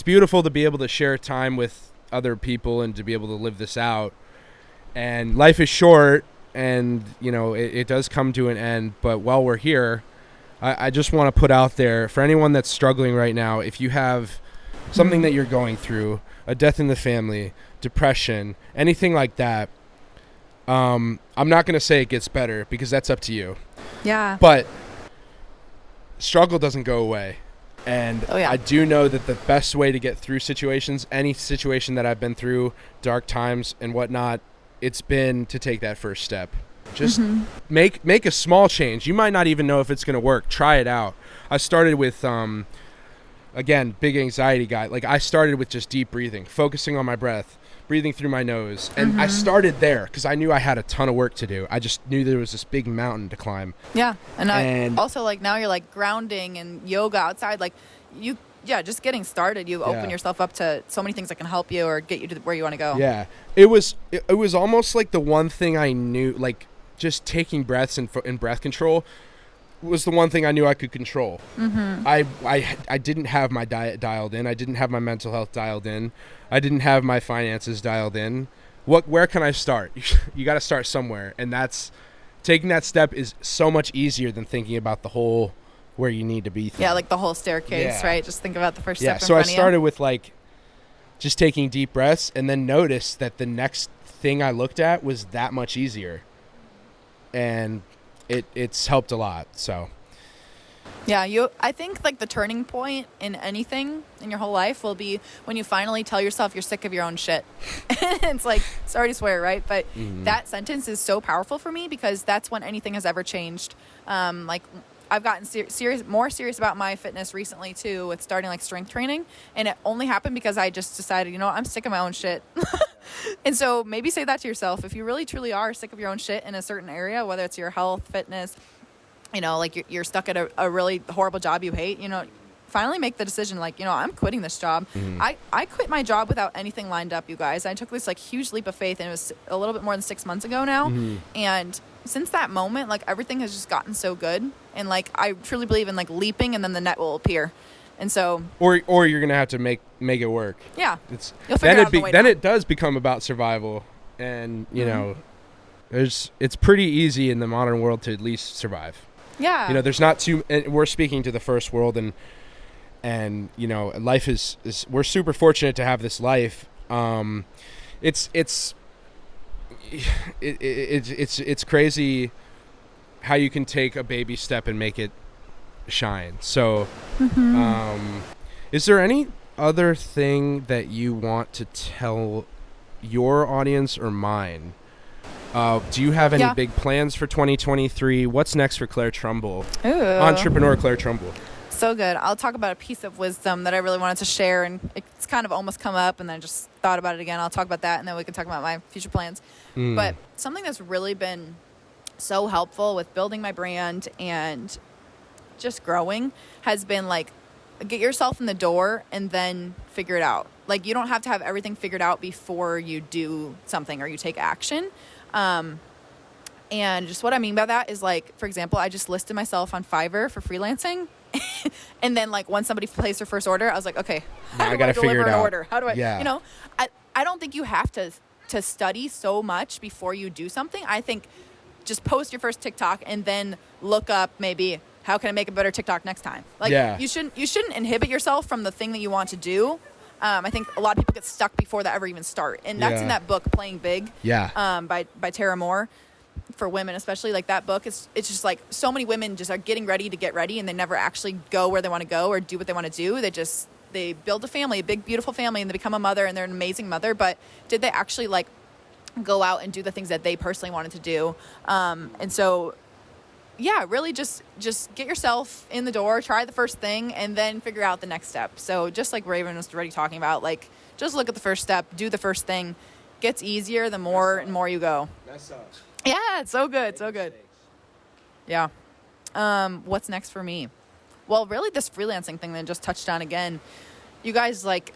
beautiful to be able to share time with other people and to be able to live this out. And life is short. And, it does come to an end. But while we're here, I just want to put out there, for anyone that's struggling right now, if you have something that you're going through, a death in the family, depression, anything like that, I'm not going to say it gets better, because that's up to you. Yeah. But struggle doesn't go away. And I do know that the best way to get through situations, any situation that I've been through, dark times and whatnot, it's been to take that first step. Just make a small change. You might not even know if it's going to work. Try it out. I started with, again, big anxiety guy. Like, I started with just deep breathing, focusing on my breath, breathing through my nose. And I started there because I knew I had a ton of work to do. I just knew there was this big mountain to climb. Yeah. And I also, like, now you're, like, grounding and yoga outside. Like, just getting started, you open yourself up to so many things that can help you or get you to where you want to go. Yeah. It was almost like the one thing I knew, like, just taking breaths and breath control was the one thing I knew I could control. I didn't have my diet dialed in. I didn't have my mental health dialed in. I didn't have my finances dialed in. Where can I start? You got to start somewhere. And taking that step is so much easier than thinking about the whole where you need to be thing. Yeah, like the whole staircase, right? Just think about the first step in so front I started with, like, just taking deep breaths, and then noticed that the next thing I looked at was that much easier. And it's helped a lot. So yeah, I think, like, the turning point in anything in your whole life will be when you finally tell yourself you're sick of your own shit. It's like, sorry to swear, right? But that sentence is so powerful for me because that's when anything has ever changed. Like, I've gotten more serious about my fitness recently too, with starting, like, strength training, and it only happened because I just decided, you know, I'm sick of my own shit. And so maybe say that to yourself. If you really truly are sick of your own shit in a certain area, whether it's your health, fitness, you know, like you're stuck at a really horrible job you hate, you know, finally make the decision, like, you know, I'm quitting this job. I quit my job without anything lined up, you guys. I took this, like, huge leap of faith, and it was a little bit more than 6 months ago now. And since that moment, like, everything has just gotten so good. And, like, I truly believe in, like, leaping and then the net will appear. And so, or you're gonna have to make it work. Yeah, you'll figure out the way then it does become about survival, and you know, it's pretty easy in the modern world to at least survive. Yeah, you know, there's not too. And we're speaking to the first world, and you know, life is we're super fortunate to have this life. It's crazy how you can take a baby step and make it shine. So is there any other thing that you want to tell your audience or mine? Do you have any big plans for 2023? What's next for Claire Trumbull? Entrepreneur Claire Trumbull. So good. I'll talk about a piece of wisdom that I really wanted to share, and it's kind of almost come up, and then I just thought about it again. I'll talk about that, and then we can talk about my future plans. But something that's really been so helpful with building my brand and just growing has been, like, get yourself in the door and then figure it out. Like, you don't have to have everything figured out before you do something or you take action. And just what I mean by that is, like, for example, I just listed myself on Fiverr for freelancing. And then, like, once somebody placed their first order, I was like, okay, how do I deliver an order? How do I, you know, I don't think you have to study so much before you do something. I think just post your first TikTok and then look up maybe, how can I make a better TikTok next time? Like, you shouldn't inhibit yourself from the thing that you want to do. I think a lot of people get stuck before they ever even start. And that's in that book, Playing Big, by Tara Moore, for women especially. Like, that book, it's just, like, so many women just are getting ready to get ready, and they never actually go where they want to go or do what they want to do. They build a family, a big, beautiful family, and they become a mother, and they're an amazing mother. But did they actually, like, go out and do the things that they personally wanted to do? And so, yeah, really just get yourself in the door, try the first thing, and then figure out the next step. So just like Raven was already talking about, like, just look at the first step, do the first thing. Gets easier the more and more you go. Yeah, it's so good, so good. Yeah. What's next for me? Well, really this freelancing thing that I just touched on again. You guys, like,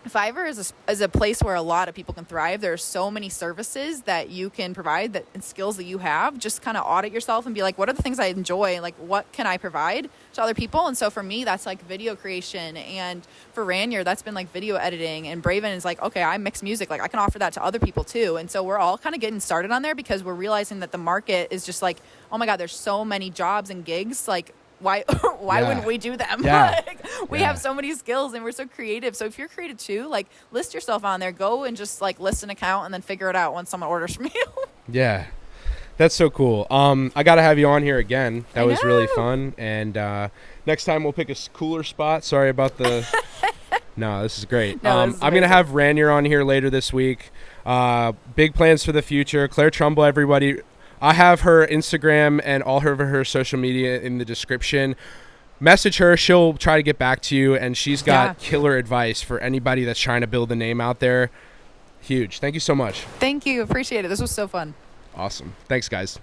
Fiverr is a place where a lot of people can thrive. There are so many services that you can provide and skills that you have. Just kind of audit yourself and be like, what are the things I enjoy? Like, what can I provide to other people? And so for me, that's like video creation. And for Ranyar, that's been like video editing. And Braven is like, okay, I mix music. Like, I can offer that to other people too. And so we're all kind of getting started on there because we're realizing that the market is just like, oh my God, there's so many jobs and gigs. Like, why wouldn't we do them? Like, we have so many skills and we're so creative. So if you're creative too, like, list yourself on there, go and just like list an account and then figure it out once someone orders from you. Yeah. That's so cool. I got to have you on here again. That was really fun. And next time we'll pick a cooler spot. Sorry about the... No, this is great. I'm going to have Ranyar on here later this week. Big plans for the future. Claire Trumbull, everybody. I have her Instagram and all of her social media in the description. Message her. She'll try to get back to you, and she's got killer advice for anybody that's trying to build a name out there. Huge. Thank you so much. Thank you. Appreciate it. This was so fun. Awesome. Thanks, guys.